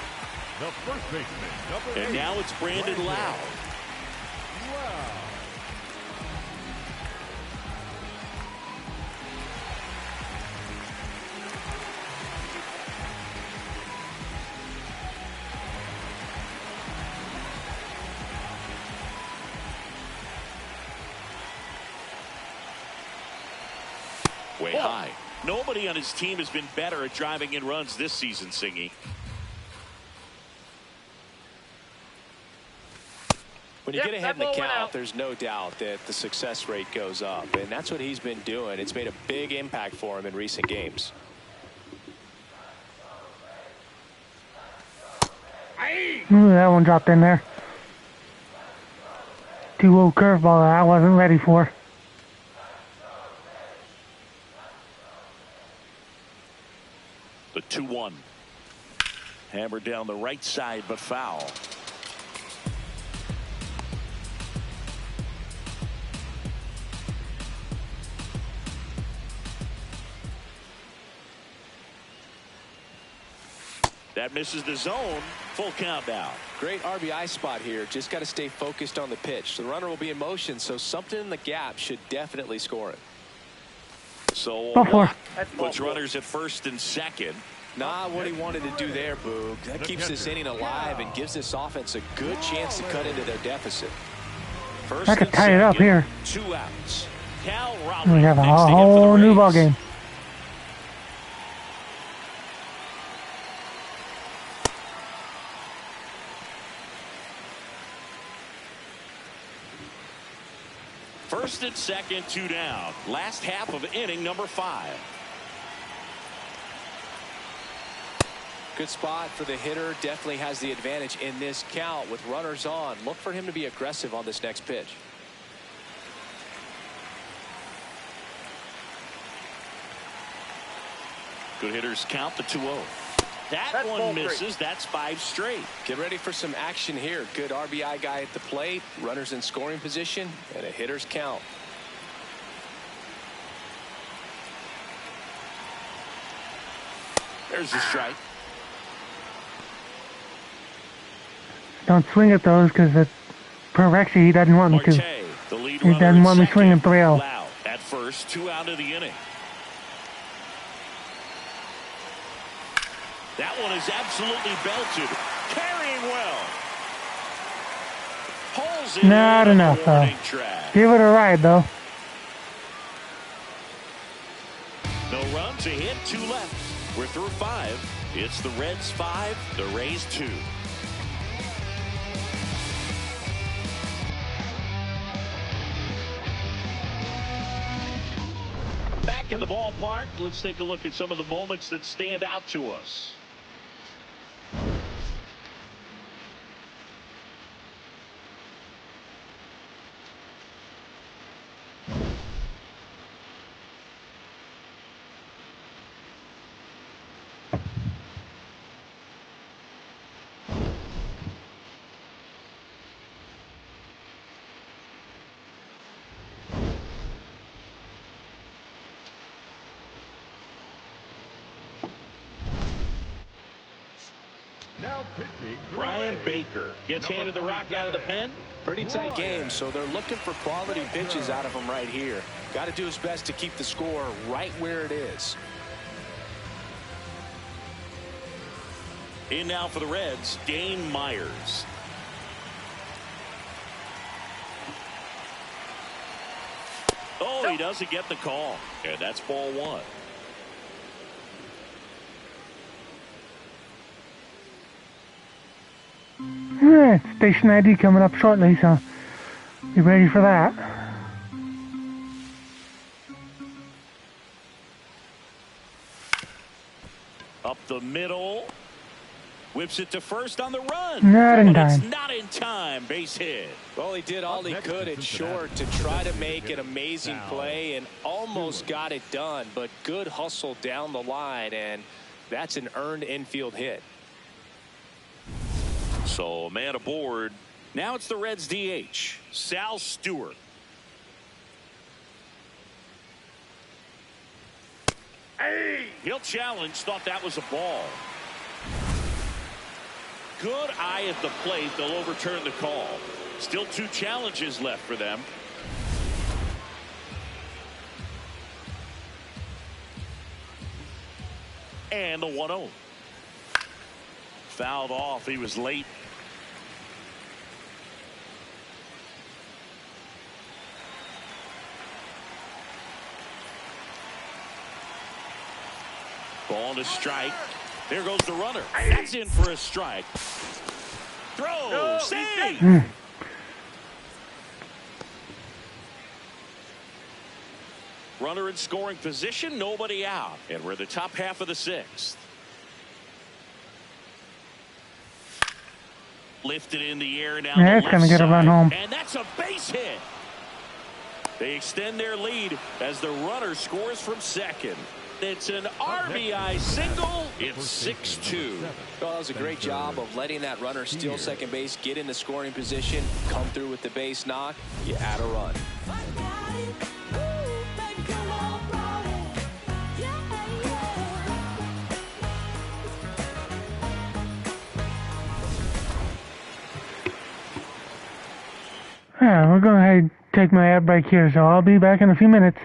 the first baseman, number 8. And now it's Brandon Lowe. Wow. Way high. Nobody on his team has been better at driving in runs this season, Singy. When you get ahead in the count, there's no doubt that the success rate goes up, and that's what he's been doing. It's made a big impact for him in recent games. Ooh, that one dropped in there. 2-0 curveball that I wasn't ready for. The 2-1. Hammered down the right side, but foul. That misses the zone. Full count now. Great RBI spot here. Just got to stay focused on the pitch. The runner will be in motion, so something in the gap should definitely score it. So Walk puts runners at first and second. Not what he wanted to do there, Boog. That keeps this inning alive and gives this offense a good chance to cut into their deficit. First I could tie it up here. 2 outs. Cal We have a whole new ball game. First and second, 2 down. Last half of inning number 5. Good spot for the hitter. Definitely has the advantage in this count with runners on. Look for him to be aggressive on this next pitch. Good hitters count the 2-0. That one misses. That's 5 straight. Get ready for some action here. Good RBI guy at the plate. Runners in scoring position and a hitter's count. There's the strike. Don't swing at those because actually he doesn't want me to. The lead He doesn't want me swinging 3-0. At first, 2 out of the inning. That one is absolutely belted. Carrying well. Pulls it. Not enough, though. Give it a ride, though. No runs, a hit, 2 left. We're through 5. It's the Reds 5, the Rays 2. Back in the ballpark, let's take a look at some of the moments that stand out to us. Now pitching, Brian Baker gets handed the rock out of the pen. Pretty tight game, so they're looking for quality pitches out of him right here. Got to do his best to keep the score right where it is. In now for the Reds, Dane Myers. Oh, he doesn't get the call. And that's ball 1. Station ID coming up shortly, so be ready for that. Up the middle. Whips it to first on the run. Not in time. It's not in time. Base hit. Well, he did all he could at short to try to make an amazing play and almost got it done, but good hustle down the line, and that's an earned infield hit. So, man aboard. Now it's the Reds DH, Sal Stewart. Hey! He'll challenge, thought that was a ball. Good eye at the plate. They'll overturn the call. Still 2 challenges left for them. And the 1-0. Fouled off. He was late. Ball to strike. There goes the runner. That's in for a strike. Throw. Save. Runner in scoring position, nobody out. And we're in the top half of the 6th. Lifted in the air down Yeah, the it's left going to get a run side. home. And that's a base hit. They extend their lead as the runner scores from second. It's an RBI single. It's 6-2. Well, that was a great job of letting that runner steal second base, get in the scoring position, come through with the base knock. You add a run. Yeah, we're going to take my ad break here, so I'll be back in a few minutes.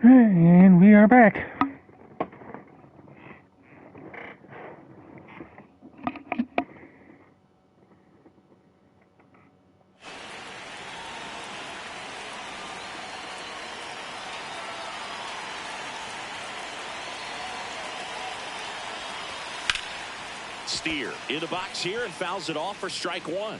And we are back. Steer in the box here and fouls it off for strike one.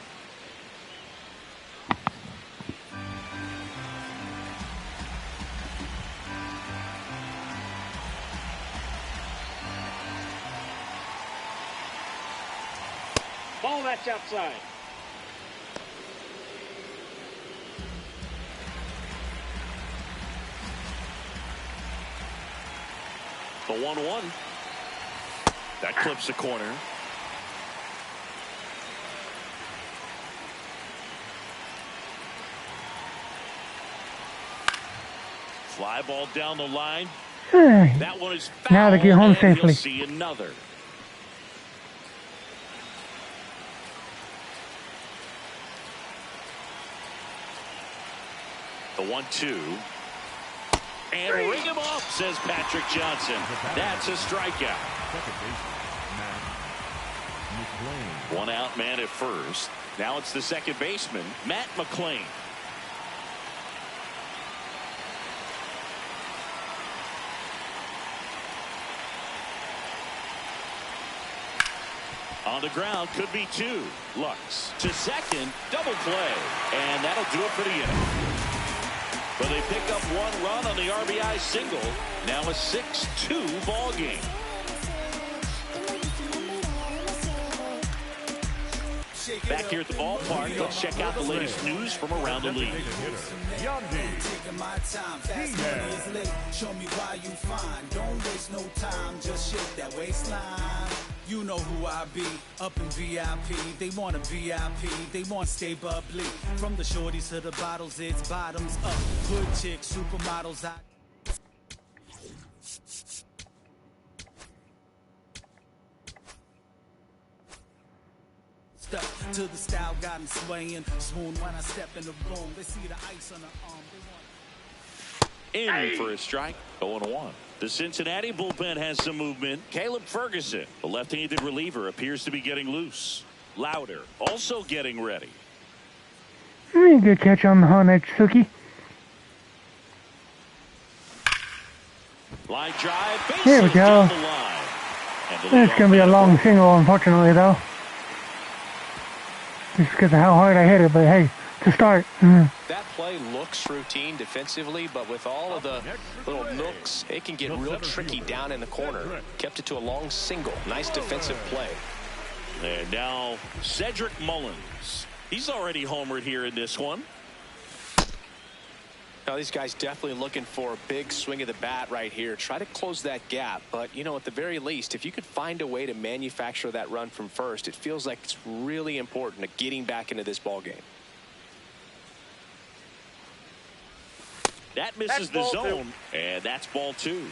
Ball, that's outside. The 1-1. That clips the corner. Fly ball down the line. Hey, That one is foul, now to get home and safely. he'll see another. The 1-2. And ring him up, says Patrick Johnson. That's a strikeout. Second baseman, Matt McLean. One out man at first. Now it's the second baseman, Matt McLean. On the ground, could be two. Lux to second, double play. And that'll do it for the inning. But they pick up one run on the RBI single. Now a 6-2 ball game. Back here at the ballpark, let's check out the latest news from around the league. Show me why you fine. Don't waste no time. Just shake that waistline. You know who I be, up in VIP. They want a VIP, they want stay bubbly. From the shorties to the bottles, it's bottoms up. Hood chicks, supermodels, Step to the style, got them swaying. Swoon when I step in the room. They see the ice on the arm. In for a strike, 0-1. The Cincinnati bullpen has some movement. Caleb Ferguson, the left-handed reliever, appears to be getting loose. Louder, also getting ready. Good catch on the Hanek Suki. Line drive, bases There we go. down the line. And the It's going to be a long single, unfortunately, though. Just because of how hard I hit it, but hey, to start. That play looks routine defensively, but with all of the little nooks, it can get real tricky down in the corner. Kept it to a long single. Nice defensive play. And now Cedric Mullins. He's already homered here in this one. Now these guys definitely looking for a big swing of the bat right here. Try to close that gap, but you know, at the very least, if you could find a way to manufacture that run from first, it feels like it's really important to getting back into this ball game. That misses the zone, and that's ball two.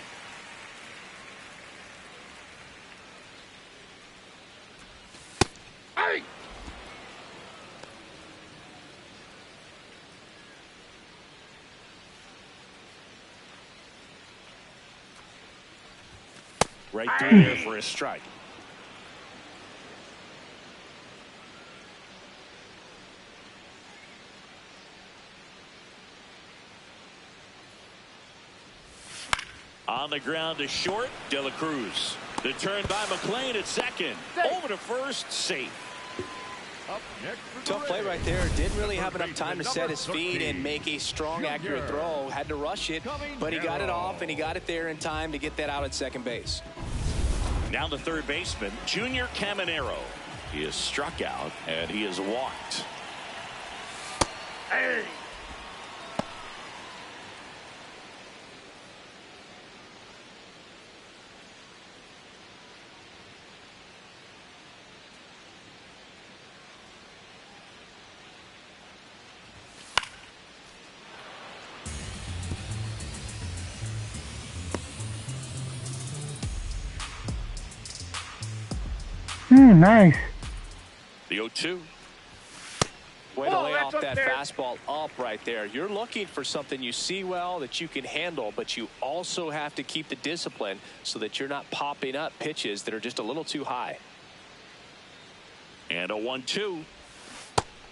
Hey! Right through there for a strike. On the ground to short, De La Cruz. The turn by McLean at second. Over to first, safe. Tough play right there. Didn't really have enough time to set his feet and make a strong, accurate throw. Had to rush it, but he got it off, and he got it there in time to get that out at second base. Now the third baseman, Junior Caminero. He is struck out, and he is walked. Hey! Nice. The 0-2. Way to lay off that fastball up right there. You're looking for something you see well that you can handle, but you also have to keep the discipline so that you're not popping up pitches that are just a little too high. And a 1-2.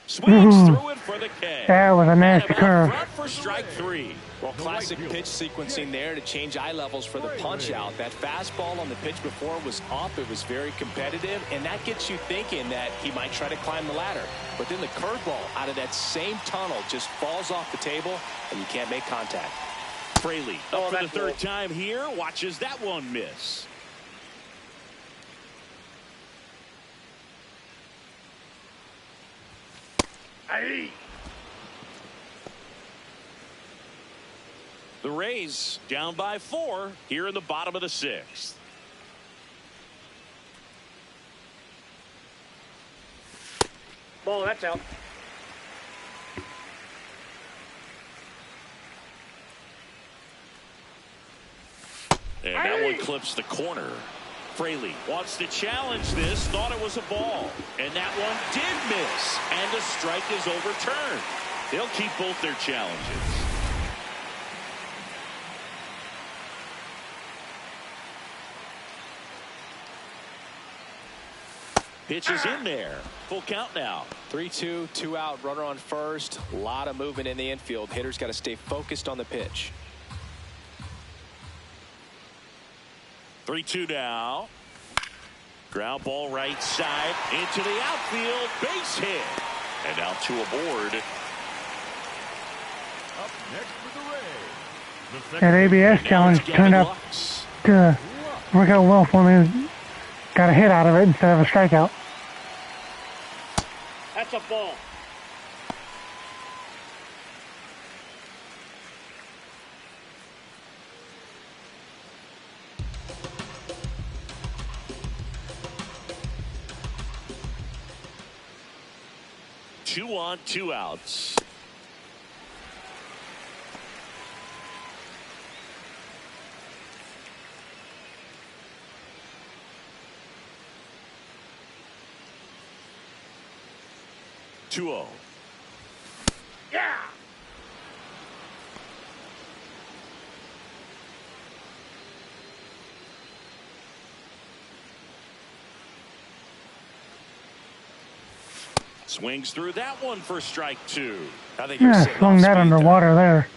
Swings through it for the K. That was a nasty curve. Front for strike three. Well, classic pitch sequencing there to change eye levels for the punch out. That fastball on the pitch before was up. It was very competitive, and that gets you thinking that he might try to climb the ladder. But then the curveball out of that same tunnel just falls off the table, and you can't make contact. Fraley up for the third time here. Watches that one miss. Hey! The Rays down by 4 here in the bottom of the 6th. Ball, that's out. And that one clips the corner. Fraley wants to challenge this, thought it was a ball. And that one did miss. And the strike is overturned. They'll keep both their challenges. Pitch is in there. Full count now. 3-2, 2 out, runner on first. A lot of movement in the infield. Hitters got to stay focused on the pitch. 3-2 now. Ground ball right side into the outfield. Base hit. And now 2 aboard. Up next for the Rays. That ABS challenge turned out to work out well for me. Got a hit out of it instead of a strikeout. That's a ball. Two on, 2 outs. Two-oh. Yeah. Swings through that one for strike 2. I think you're Yeah, sitting flung off that speed underwater there.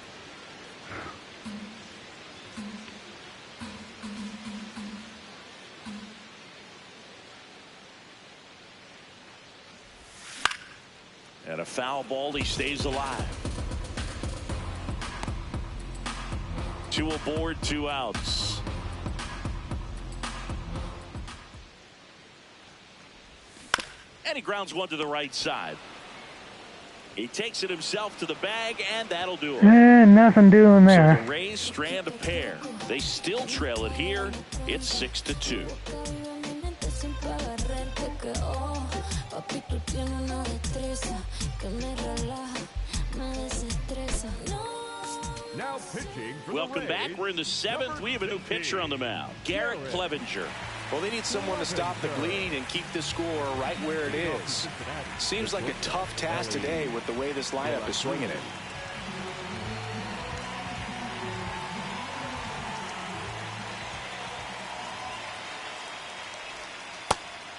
And a foul ball, he stays alive. 2 aboard, 2 outs. And he grounds one to the right side. He takes it himself to the bag, and that'll do it. Nothing doing So there. the Rays strand a pair. They still trail it here. It's 6-2. Now pitching for Welcome the back. Rays, We're in the 7th. We have a new pitcher on the mound, Garrett Clevenger. Well, they need someone to stop the bleeding and keep the score right where it is. Seems like a tough task today with the way this lineup is swinging it.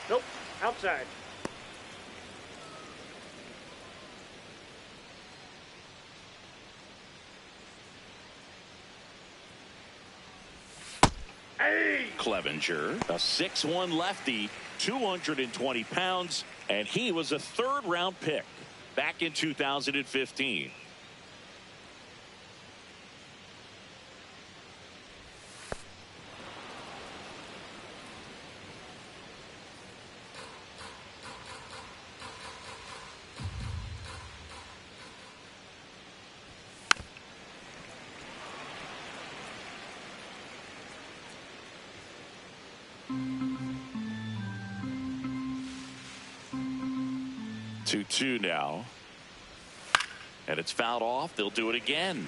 Nope. Outside. Hey! Clevenger, a 6'1 lefty, 220 pounds, and he was a 3rd-round pick back in 2015. Two now. And it's fouled off. They'll do it again.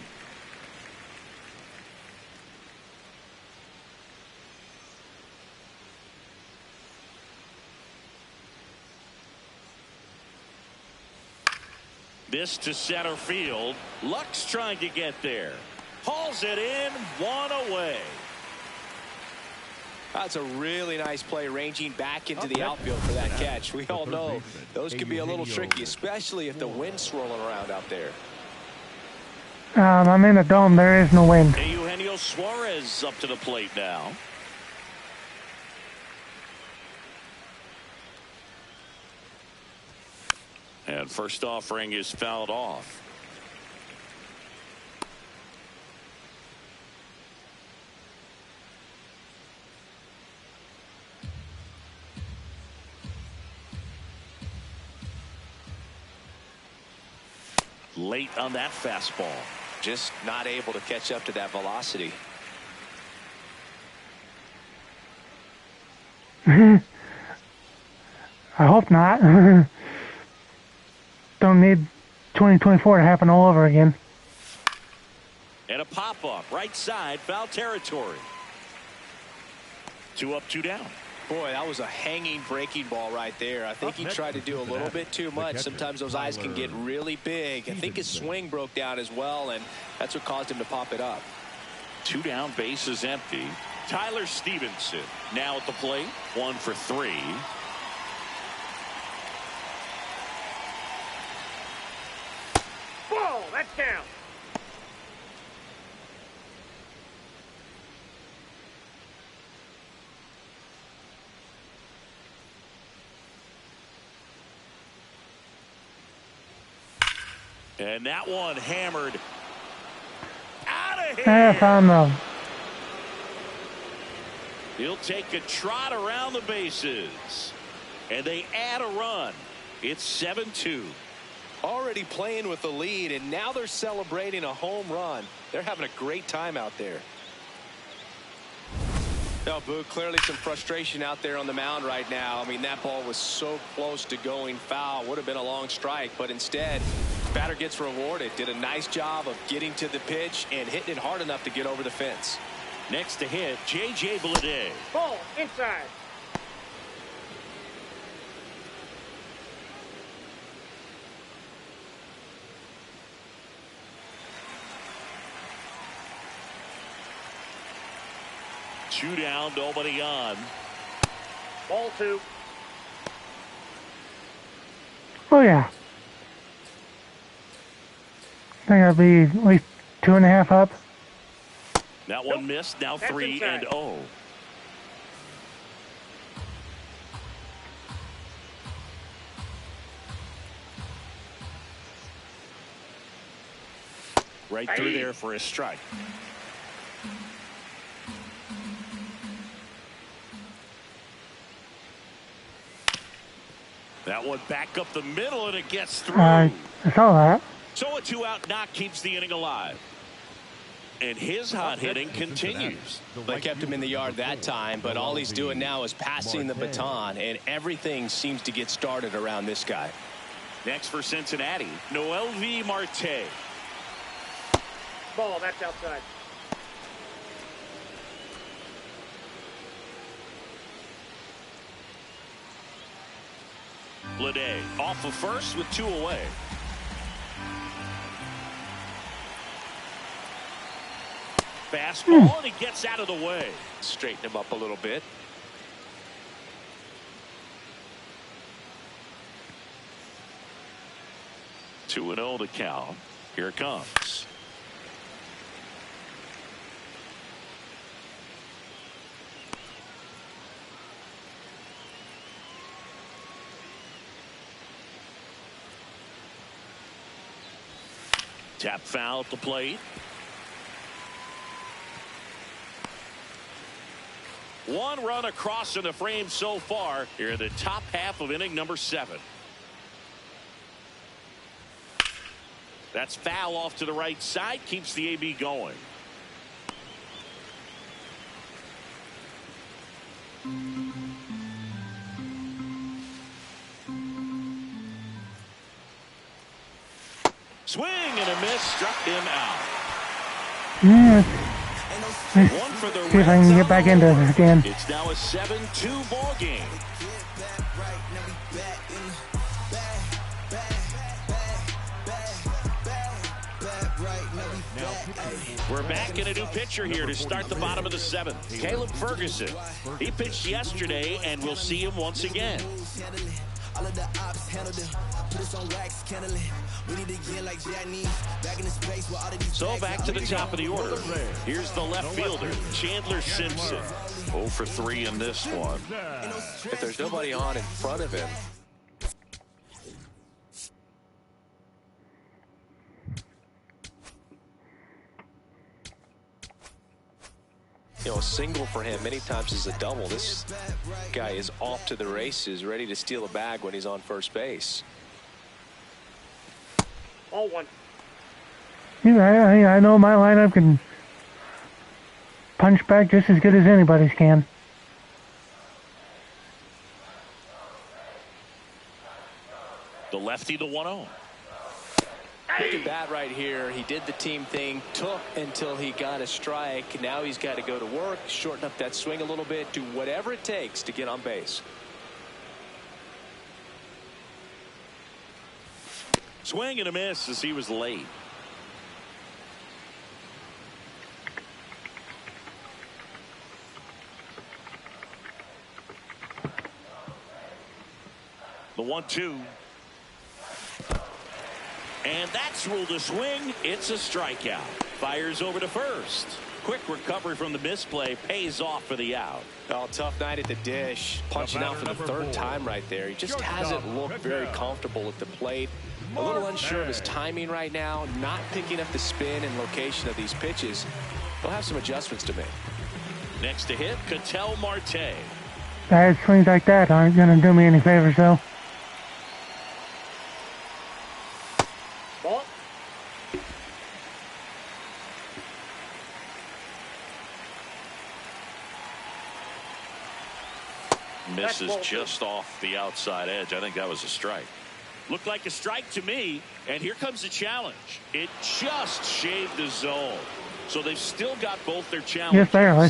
This to center field. Luck's trying to get there. Hauls it in, 1 away. That's a really nice play, ranging back into the outfield for that catch. We all know those can be a little tricky, especially if the wind's swirling around out there. I'm in the dome. There is no wind. Eugenio Suarez up to the plate now. And first offering is fouled off. Late on that fastball. Just not able to catch up to that velocity. I hope not. Don't need 2024 to happen all over again. And a pop-up right side, foul territory. 2 up, 2 down. Boy, that was a hanging breaking ball right there. I think he tried to do a little bit too much. Sometimes those eyes can get really big. I think his swing broke down as well, and that's what caused him to pop it up. 2 down, base is empty. Tyler Stevenson now at the plate, 1 for 3. Ball, that's down. And that one hammered out of here. That's on though. He'll take a trot around the bases. And they add a run. It's 7-2. Already playing with the lead, and now they're celebrating a home run. They're having a great time out there. No, Boo, clearly some frustration out there on the mound right now. I mean, that ball was so close to going foul. Would have been a long strike, but instead, batter gets rewarded. Did a nice job of getting to the pitch and hitting it hard enough to get over the fence. Next to hit, J.J. Bleday. Ball, inside. Two down, nobody on. Ball 2. Oh yeah. I think I'll be at least 2.5 up. That one missed. Now That's 3-0. Right through there for a strike. That one back up the middle, and it gets through. I saw that. So a 2-out knock keeps the inning alive. And his hot hitting continues. They kept him in the yard that time, but all he's doing now is passing the baton, and everything seems to get started around this guy. Next for Cincinnati, Noelvi Marte. Ball, that's outside. Bleday off of first with 2 away. Fastball, and he gets out of the way. Straighten him up a little bit. Two and 0 to count. Here it comes. Tap foul at the plate. One run across in the frame so far here in the top half of inning number 7. That's foul off to the right side, keeps the AB going. Swing and a miss, struck him out. Yeah. One for the See if I can get back into this again. It's now a 7-2 ball game. We're back in a new pitcher here to start the bottom of the 7th. Caleb Ferguson. He pitched yesterday, and we'll see him once again. So back to the top of the order. Here's the left fielder, Chandler Simpson. 0 for 3 in this one. If there's nobody on in front of him, you know, a single for him many times is a double. This guy is off to the races, ready to steal a bag when he's on first base. All 1. Yeah, I know my lineup can punch back just as good as anybody's can. The lefty, the 1-0. Look at that right here. He did the team thing, took until he got a strike. Now he's got to go to work, shorten up that swing a little bit, do whatever it takes to get on base. Swing and a miss as he was late. The 1-2. And that's ruled a swing. It's a strikeout. Fires over to first. Quick recovery from the misplay pays off for the out. Oh, tough night at the dish. Punching out for the third time right there. He just hasn't looked very comfortable at the plate. A little unsure of his timing right now. Not picking up the spin and location of these pitches. He'll have some adjustments to make. Next to hit, Ketel Marte. Bad swings like that aren't going to do me any favors, though. Ball. Misses just off the outside edge. I think that was a strike. Looked like a strike to me, and here comes the challenge. It just shaved the zone. So they've still got both their challenges. Yes, barely.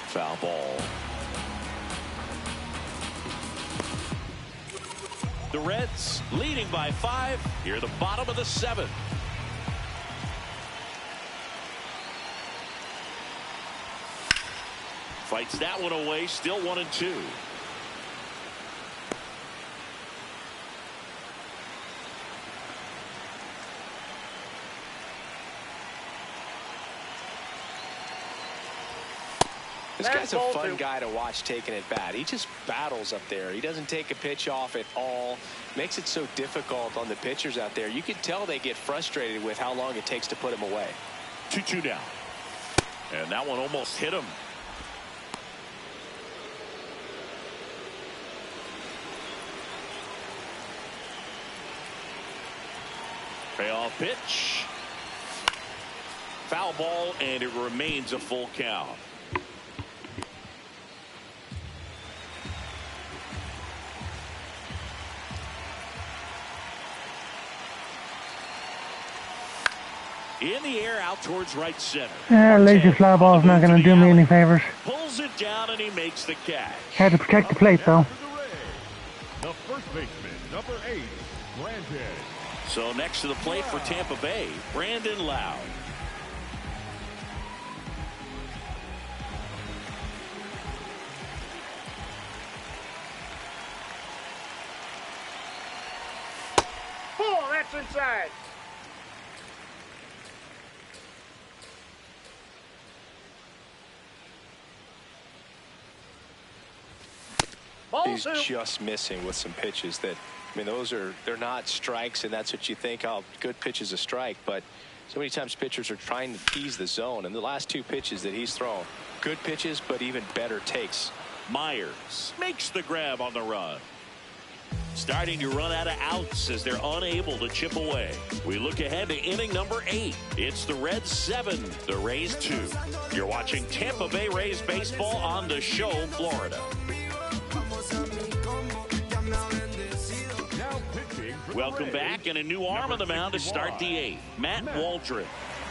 Foul ball. The Reds leading by 5 here, the bottom of the 7th. Fights that one away, still 1-2. This guy's a fun guy to watch taking at bat. He just battles up there. He doesn't take a pitch off at all. Makes it so difficult on the pitchers out there. You can tell they get frustrated with how long it takes to put him away. 2-2 now. And that one almost hit him. Payoff pitch. Foul ball, and it remains a full count. In the air out towards right center. Yeah, lazy fly ball's not going to do me any favors. Pulls it down and he makes the catch. Had to protect the plate, though. The first baseman, number 8, Brandon. So next to the plate for Tampa Bay, Brandon Loud. Oh, that's inside. He's just missing with some pitches that, I mean, they're not strikes, and that's what you think, oh, good pitch is a strike. But so many times pitchers are trying to tease the zone, and the last 2 pitches that he's thrown, good pitches, but even better takes. Myers makes the grab on the run. Starting to run out of outs as they're unable to chip away. We look ahead to inning number 8. It's the Reds 7, the Rays 2. You're watching Tampa Bay Rays baseball on The Show, Florida. Welcome back, and a new arm on the mound to start the 8th. Matt Waldron.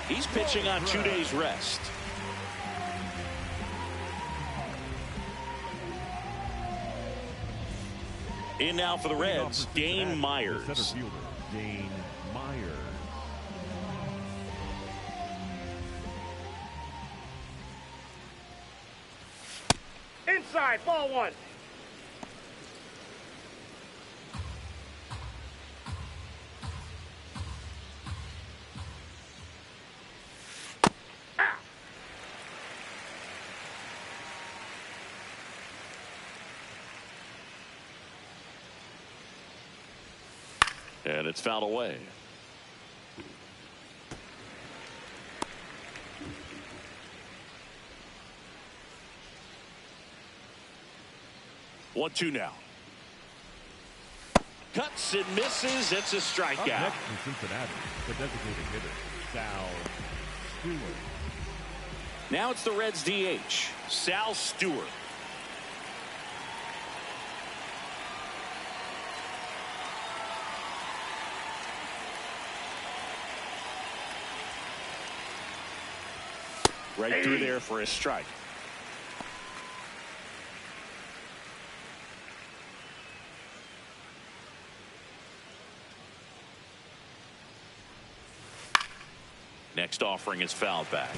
He's pitching on 2 days rest. In now for the Reds, Dane Myers. Dane Myers. Inside, ball 1. And it's fouled away. One, 2 now. Cuts and misses. It's a strikeout. Up next from Cincinnati, the designated hitter, Sal Stewart. Now it's the Reds DH, Sal Stewart. Right through there for a strike. Next offering is fouled back.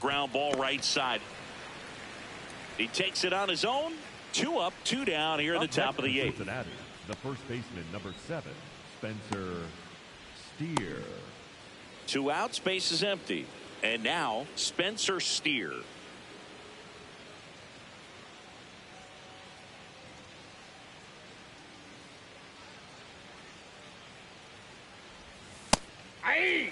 Ground ball right side. He takes it on his own. 2 up, 2 down here in the top of the 8th. Cincinnati, the first baseman, number 7, Spencer Steer. 2 outs, base is empty. And now Spencer Steer. Aye.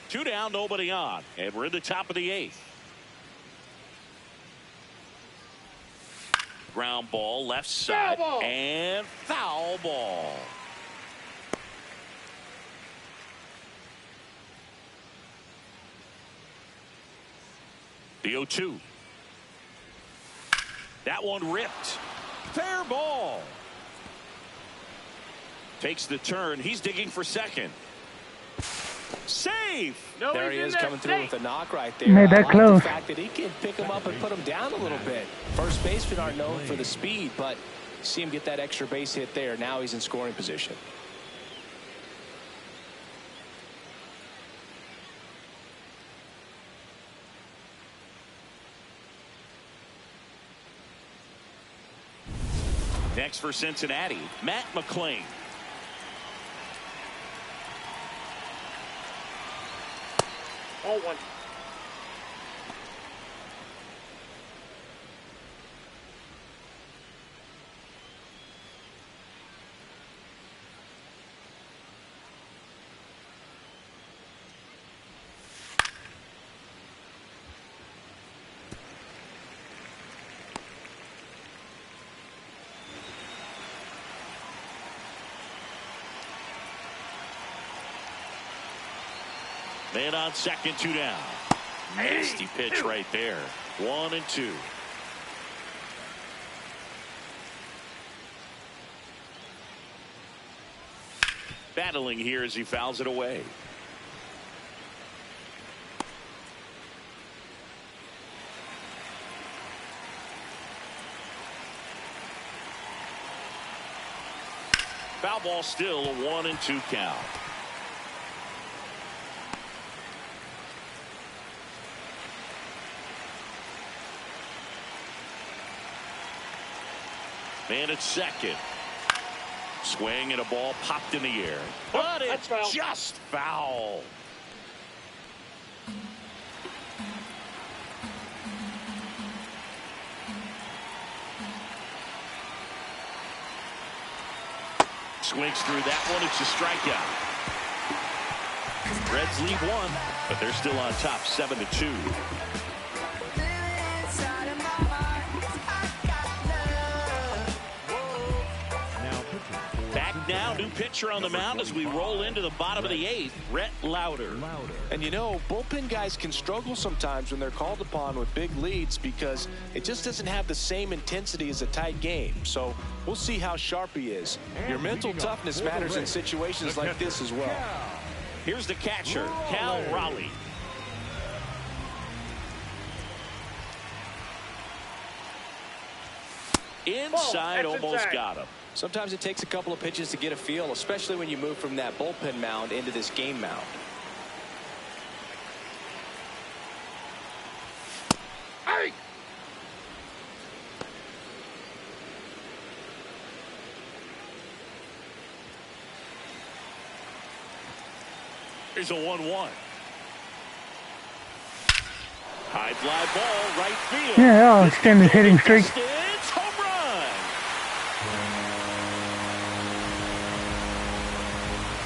Two down, nobody on, and we're in the top of the 8th. Ground ball left side ball. And foul ball. The 0-2. That one ripped. Fair ball. Takes the turn. He's digging for second. Safe. No, There he he's in is there coming through safe. with a knock right there. Made that I like close. the fact that he can pick him up and put him down a little bit. First basemen aren't known for the speed, but see him get that extra base hit there. Now he's in scoring position. Next for Cincinnati, Matt McClain. Oh, one. Man on second, 2 down. Nasty pitch right there. 1-2. Battling here as he fouls it away. Foul ball, still a 1-2 count. Man at second. Swing and a ball popped in the air. But it's foul. just foul. Swings through that one. It's a strikeout. Reds lead 1, but they're still on top 7-2. Now, new pitcher on the mound as we roll into the bottom of the 8th, Rhett Lauder. And you know, bullpen guys can struggle sometimes when they're called upon with big leads because it just doesn't have the same intensity as a tight game. So we'll see how sharp he is. Your mental toughness matters in situations like this as well. Here's the catcher, Cal Raleigh. Inside, almost inside. got him. Sometimes it takes a couple of pitches to get a feel, especially when you move from that bullpen mound into this game mound. Hey! Here's a 1-1. High fly ball, right field. Yeah, I'll extend his hitting streak. Distance, home run.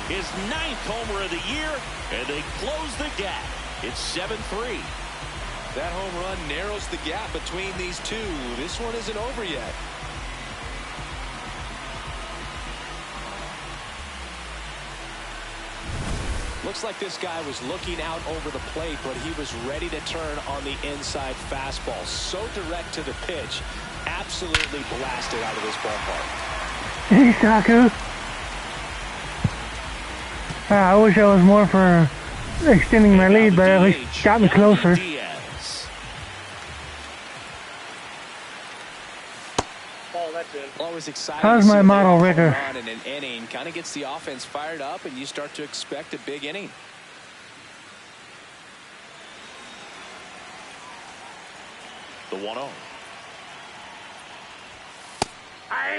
his 9th homer of the year, and they close the gap. It's 7-3. That home run narrows the gap between these two. This one isn't over yet. Looks like this guy was looking out over the plate, but he was ready to turn on the inside fastball. So direct to the pitch. Absolutely blasted out of this ballpark. Hey, Saku. I wish I was more for extending my lead, but at least got me closer. Always exciting. How's my model rigger? In an inning, kind of gets the offense fired up, and you start to expect a big inning. The 1-0.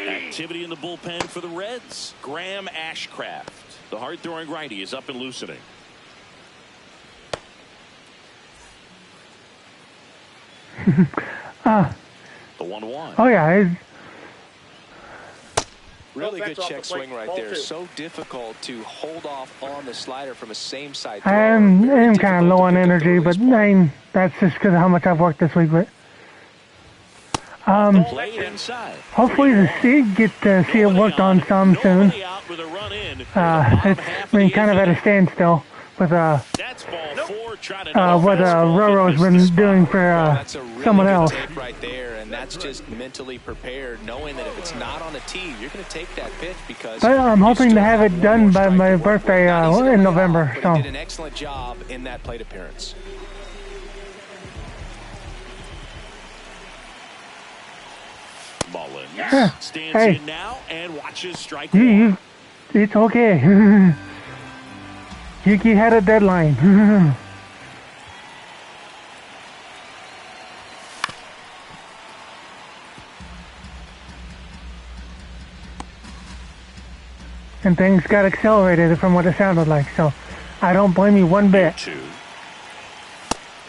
Activity in the bullpen for the Reds. Graham Ashcraft, the hard-throwing righty, is up and loosening. The 1-1. Oh yeah. Really good check swing right there. So difficult to hold off on the slider from a same side. I am kind of low on energy, but that's just because of how much I've worked this week. But hopefully get to see it worked on some soon. It's been kind of at a standstill with what Roro's been doing for someone else. Right there, and that's just mentally prepared, knowing that if it's not on the tee, you're going to take that pitch because. But I'm hoping to have it done by my birthday in November. But so he did an excellent job in that plate appearance. Mullins stands in now and watches strike one. It's okay. Yuki had a deadline. And things got accelerated from what it sounded like, so I don't blame you one bit. 2.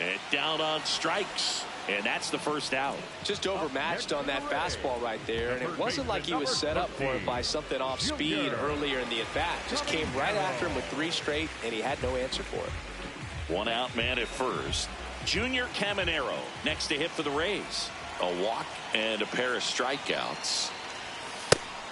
And down on strikes. And that's the first out. Just overmatched on that fastball right there, and it wasn't like he was set up for it by something off speed earlier in the at-bat. Just came right after him with 3 straight, and he had no answer for it. 1 out man at first. Junior Caminero next to hit for the Rays. A walk and a pair of strikeouts.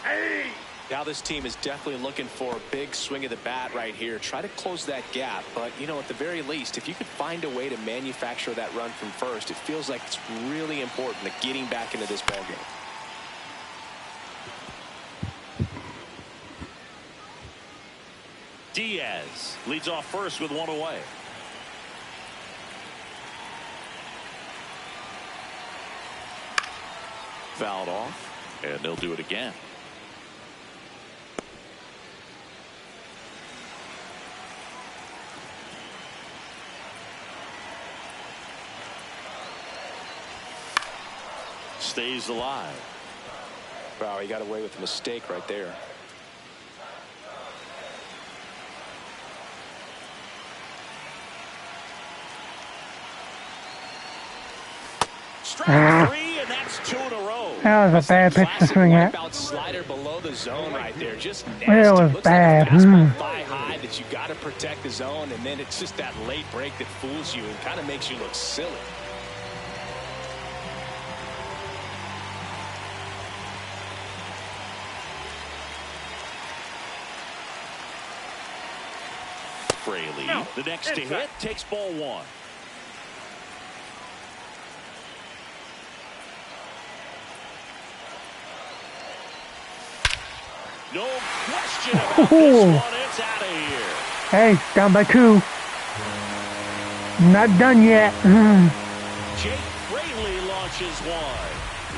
Hey! Now this team is definitely looking for a big swing of the bat right here. Try to close that gap. But, you know, at the very least, if you could find a way to manufacture that run from first, it feels like it's really important to getting back into this ballgame. Diaz leads off first with 1 away. Fouled off, and they'll do it again. Stays alive. Wow, he got away with a mistake right there. Strike 3, and that's 2 in a row. That was a bad pitch to swing at. Slider below the zone right there. Just nasty. It was looks bad. Like a fastball thigh high that you got to protect the zone, and then it's just that late break that fools you and kind of makes you look silly. Fraley, the next to hit, takes ball 1. No question about this one. It's out of here. Hey, down by 2. Not done yet. Jake Fraley launches one.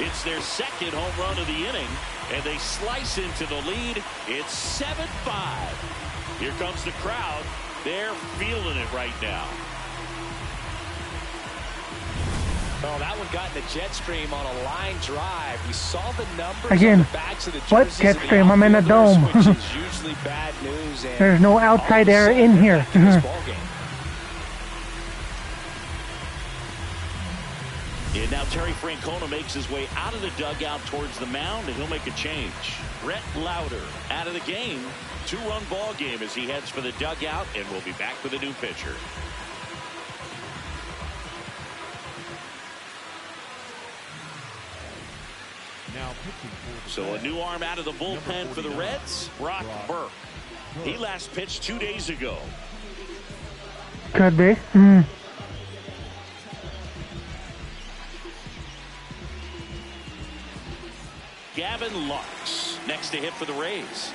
It's their second home run of the inning, and they slice into the lead. It's 7-5. Here comes the crowd. They're feeling it right now. Oh, that one got in the jet stream on a line drive. We saw the numbers again. On the backs of the What jet stream? I'm in a dome. which is usually bad news. And there's no outside air in here. And now Terry Francona makes his way out of the dugout towards the mound, and he'll make a change. Brett Lauder out of the game. 2-run ball game as he heads for the dugout, and we'll be back with a new pitcher. Now pitching for So a new arm out of the bullpen for the Reds, Brock Burke. He last pitched 2 days ago. Could be. Gavin Lux next to hit for the Rays.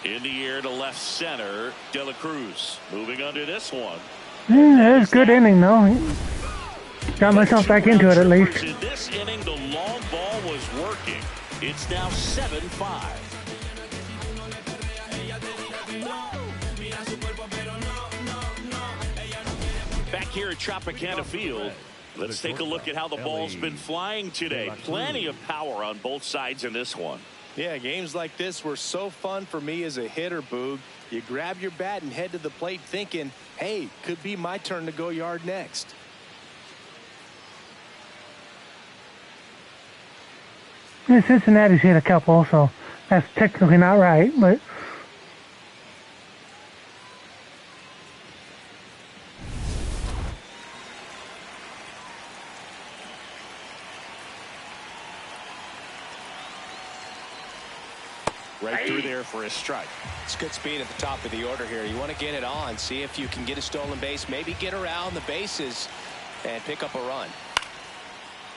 In the air to left center, De La Cruz moving under this one. It was a good inning, though. Got myself back into it at least. In this inning, the long ball was working. It's now 7-5. Back here at Tropicana Field, let's take a look at how the ball's been flying today. Plenty of power on both sides in this one. Yeah, games like this were so fun for me as a hitter, Boog. You grab your bat and head to the plate thinking, hey, could be my turn to go yard next. Cincinnati's hit a couple, so that's technically not right, but Right through there for a strike. It's good speed at the top of the order here. You want to get it on, see if you can get a stolen base, maybe get around the bases and pick up a run.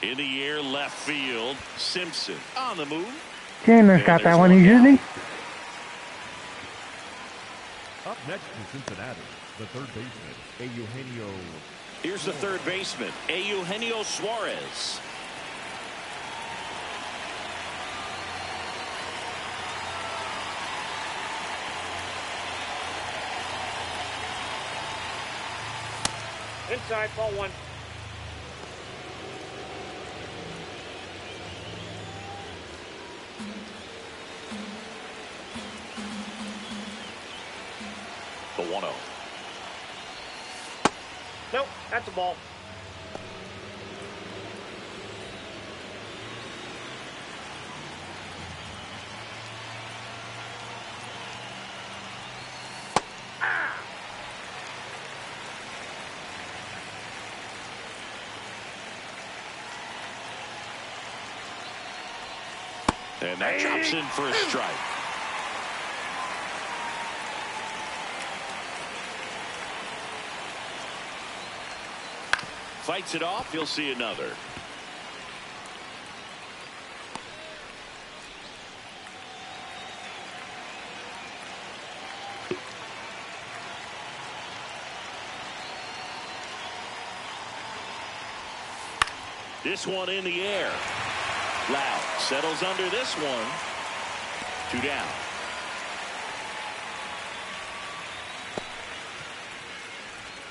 In the air, left field, Simpson on the move. Chandler's got that one, isn't he? up next to Cincinnati, the third baseman, Eugenio. Here's the third baseman, Eugenio Suarez. Inside, ball one. The 1-0. Nope, that's a ball. And that drops in for a strike. Fights it off. You'll see another. This one in the air. Loud settles under this one. 2 down.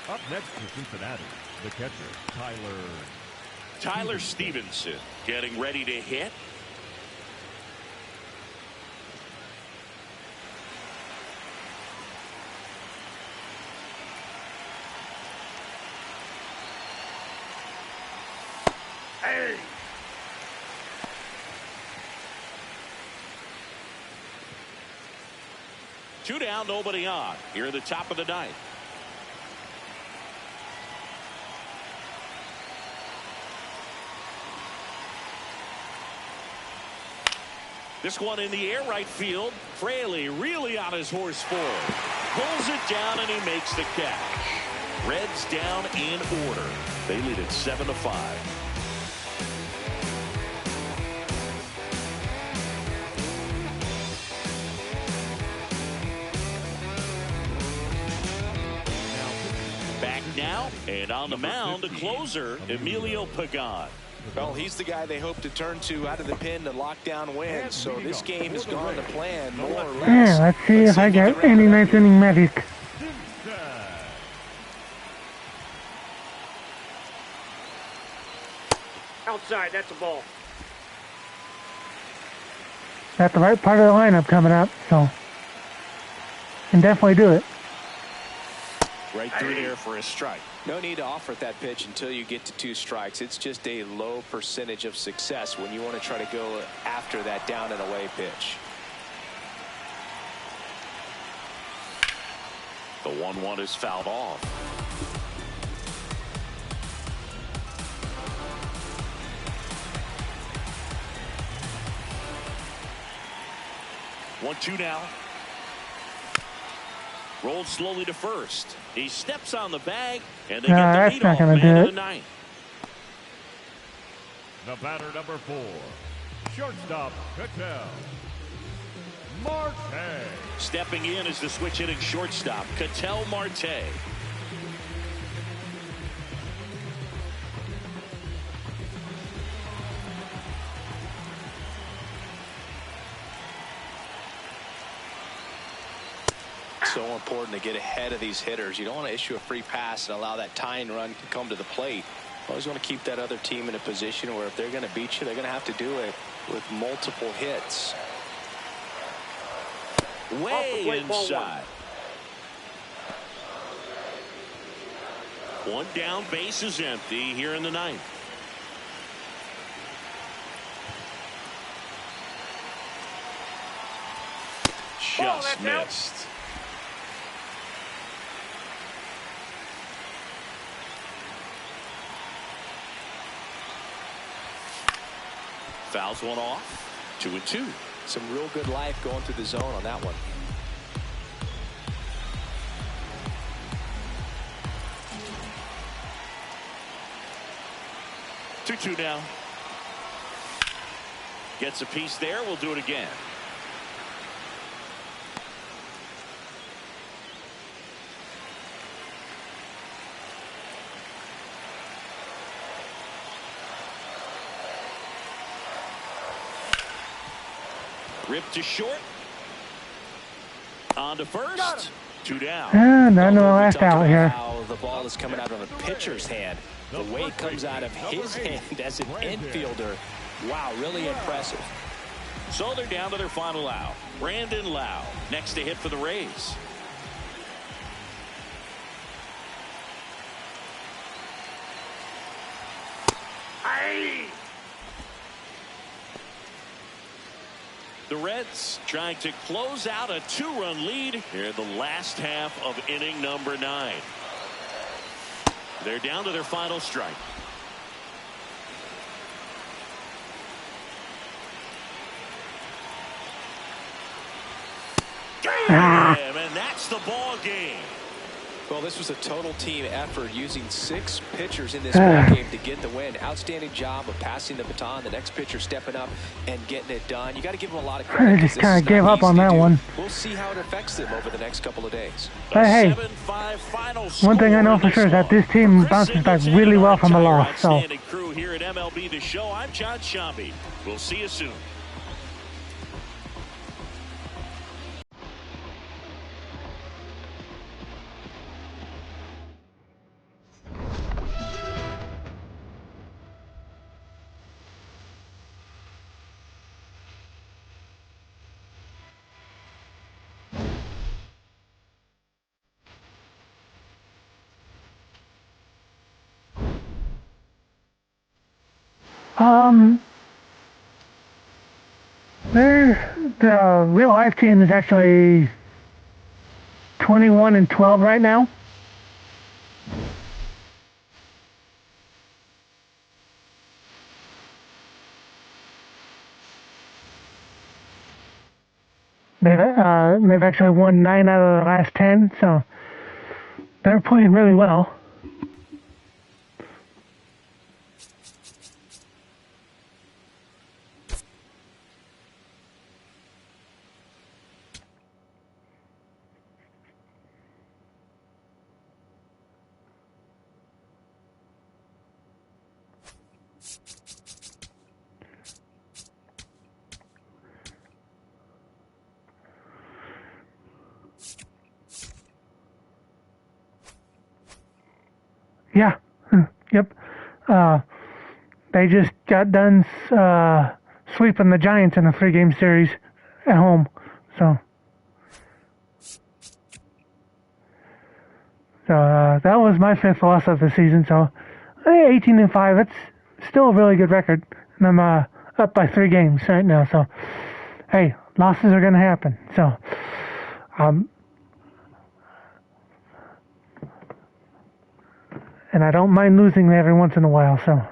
Up next to Cincinnati, the catcher, Tyler Stevenson getting ready to hit. Hey! 2 down, nobody on. Here at the top of the ninth. This one in the air, right field. Fraley really on his horse forward. Pulls it down and he makes the catch. Reds down in order. They lead it 7-5. Back now, and on the mound, the closer, Emilio Pagan. Well, he's the guy they hope to turn to out of the pen to lock down wins. So this game has gone to plan more or less. Yeah, let's see if I got any ninth inning magic. outside. That's a ball. Got the right part of the lineup coming up, so can definitely do it. Right through there for a strike. No need to offer that pitch until you get to 2 strikes. It's just a low percentage of success when you want to try to go after that down and away pitch. The 1-1 is fouled off. One, two now. Rolled slowly to first. He steps on the bag, and they get the leadoff man in the ninth. The batter, number 4, shortstop, Cattell Marte. Stepping in is the switch hitting shortstop, Cattell Marte. So important to get ahead of these hitters. You don't want to issue a free pass and allow that tying run to come to the plate. Always want to keep that other team in a position where if they're going to beat you, they're going to have to do it with multiple hits. Way inside. One down, base is empty here in the ninth. Just missed. Fouls one off. 2-2. Some real good life going through the zone on that one. Two now. Gets a piece there. We'll do it again. Ripped to short. On to first. 2 down. And I know the last out here. How the ball is coming out of a pitcher's hand. The way it comes out of his hand as an infielder. Wow, really impressive. So they're down to their final out. Brandon Lau next to hit for the Rays. The Reds trying to close out a 2-run lead here in the last half of inning number 9. They're down to their final strike. And that's the ball game. Well, this was a total team effort using 6 pitchers in this ball game to get the win. Outstanding job of passing the baton. The next pitcher stepping up and getting it done. You got to give them a lot of credit. I just kind of gave up on that one. We'll see how it affects them over the next couple of days. But hey, one thing I know for sure is that this team bounces back really well from a loss. So. Crew here at MLB The Show. I'm John Shambi. We'll see you soon. The real life team is actually 21-12 right now. They've actually won 9 out of the last 10, so they're playing really well. Yeah. Yep. They just got done sweeping the Giants in a 3-game series at home. So that was my 5th loss of the season. So 18-5. It's still a really good record, and I'm up by 3 games right now. So hey, losses are going to happen. So and I don't mind losing every once in a while. So,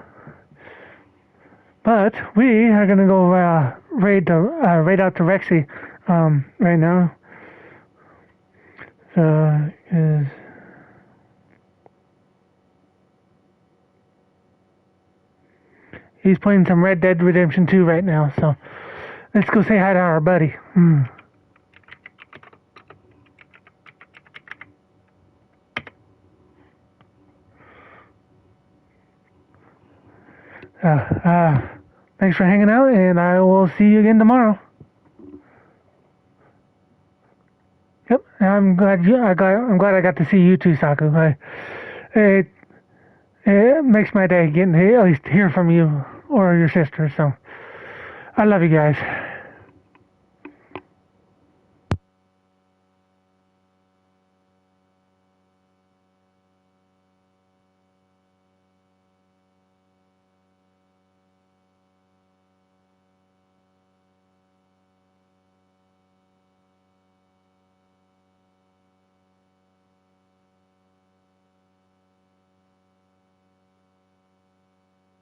but we are going to go raid out to Rexy right now. So he's playing some Red Dead Redemption 2 right now. So let's go say hi to our buddy. Thanks for hanging out, and I will see you again tomorrow. Yep, I'm glad I got to see you too, Saku. It makes my day getting to at least hear from you or your sister. So I love you guys.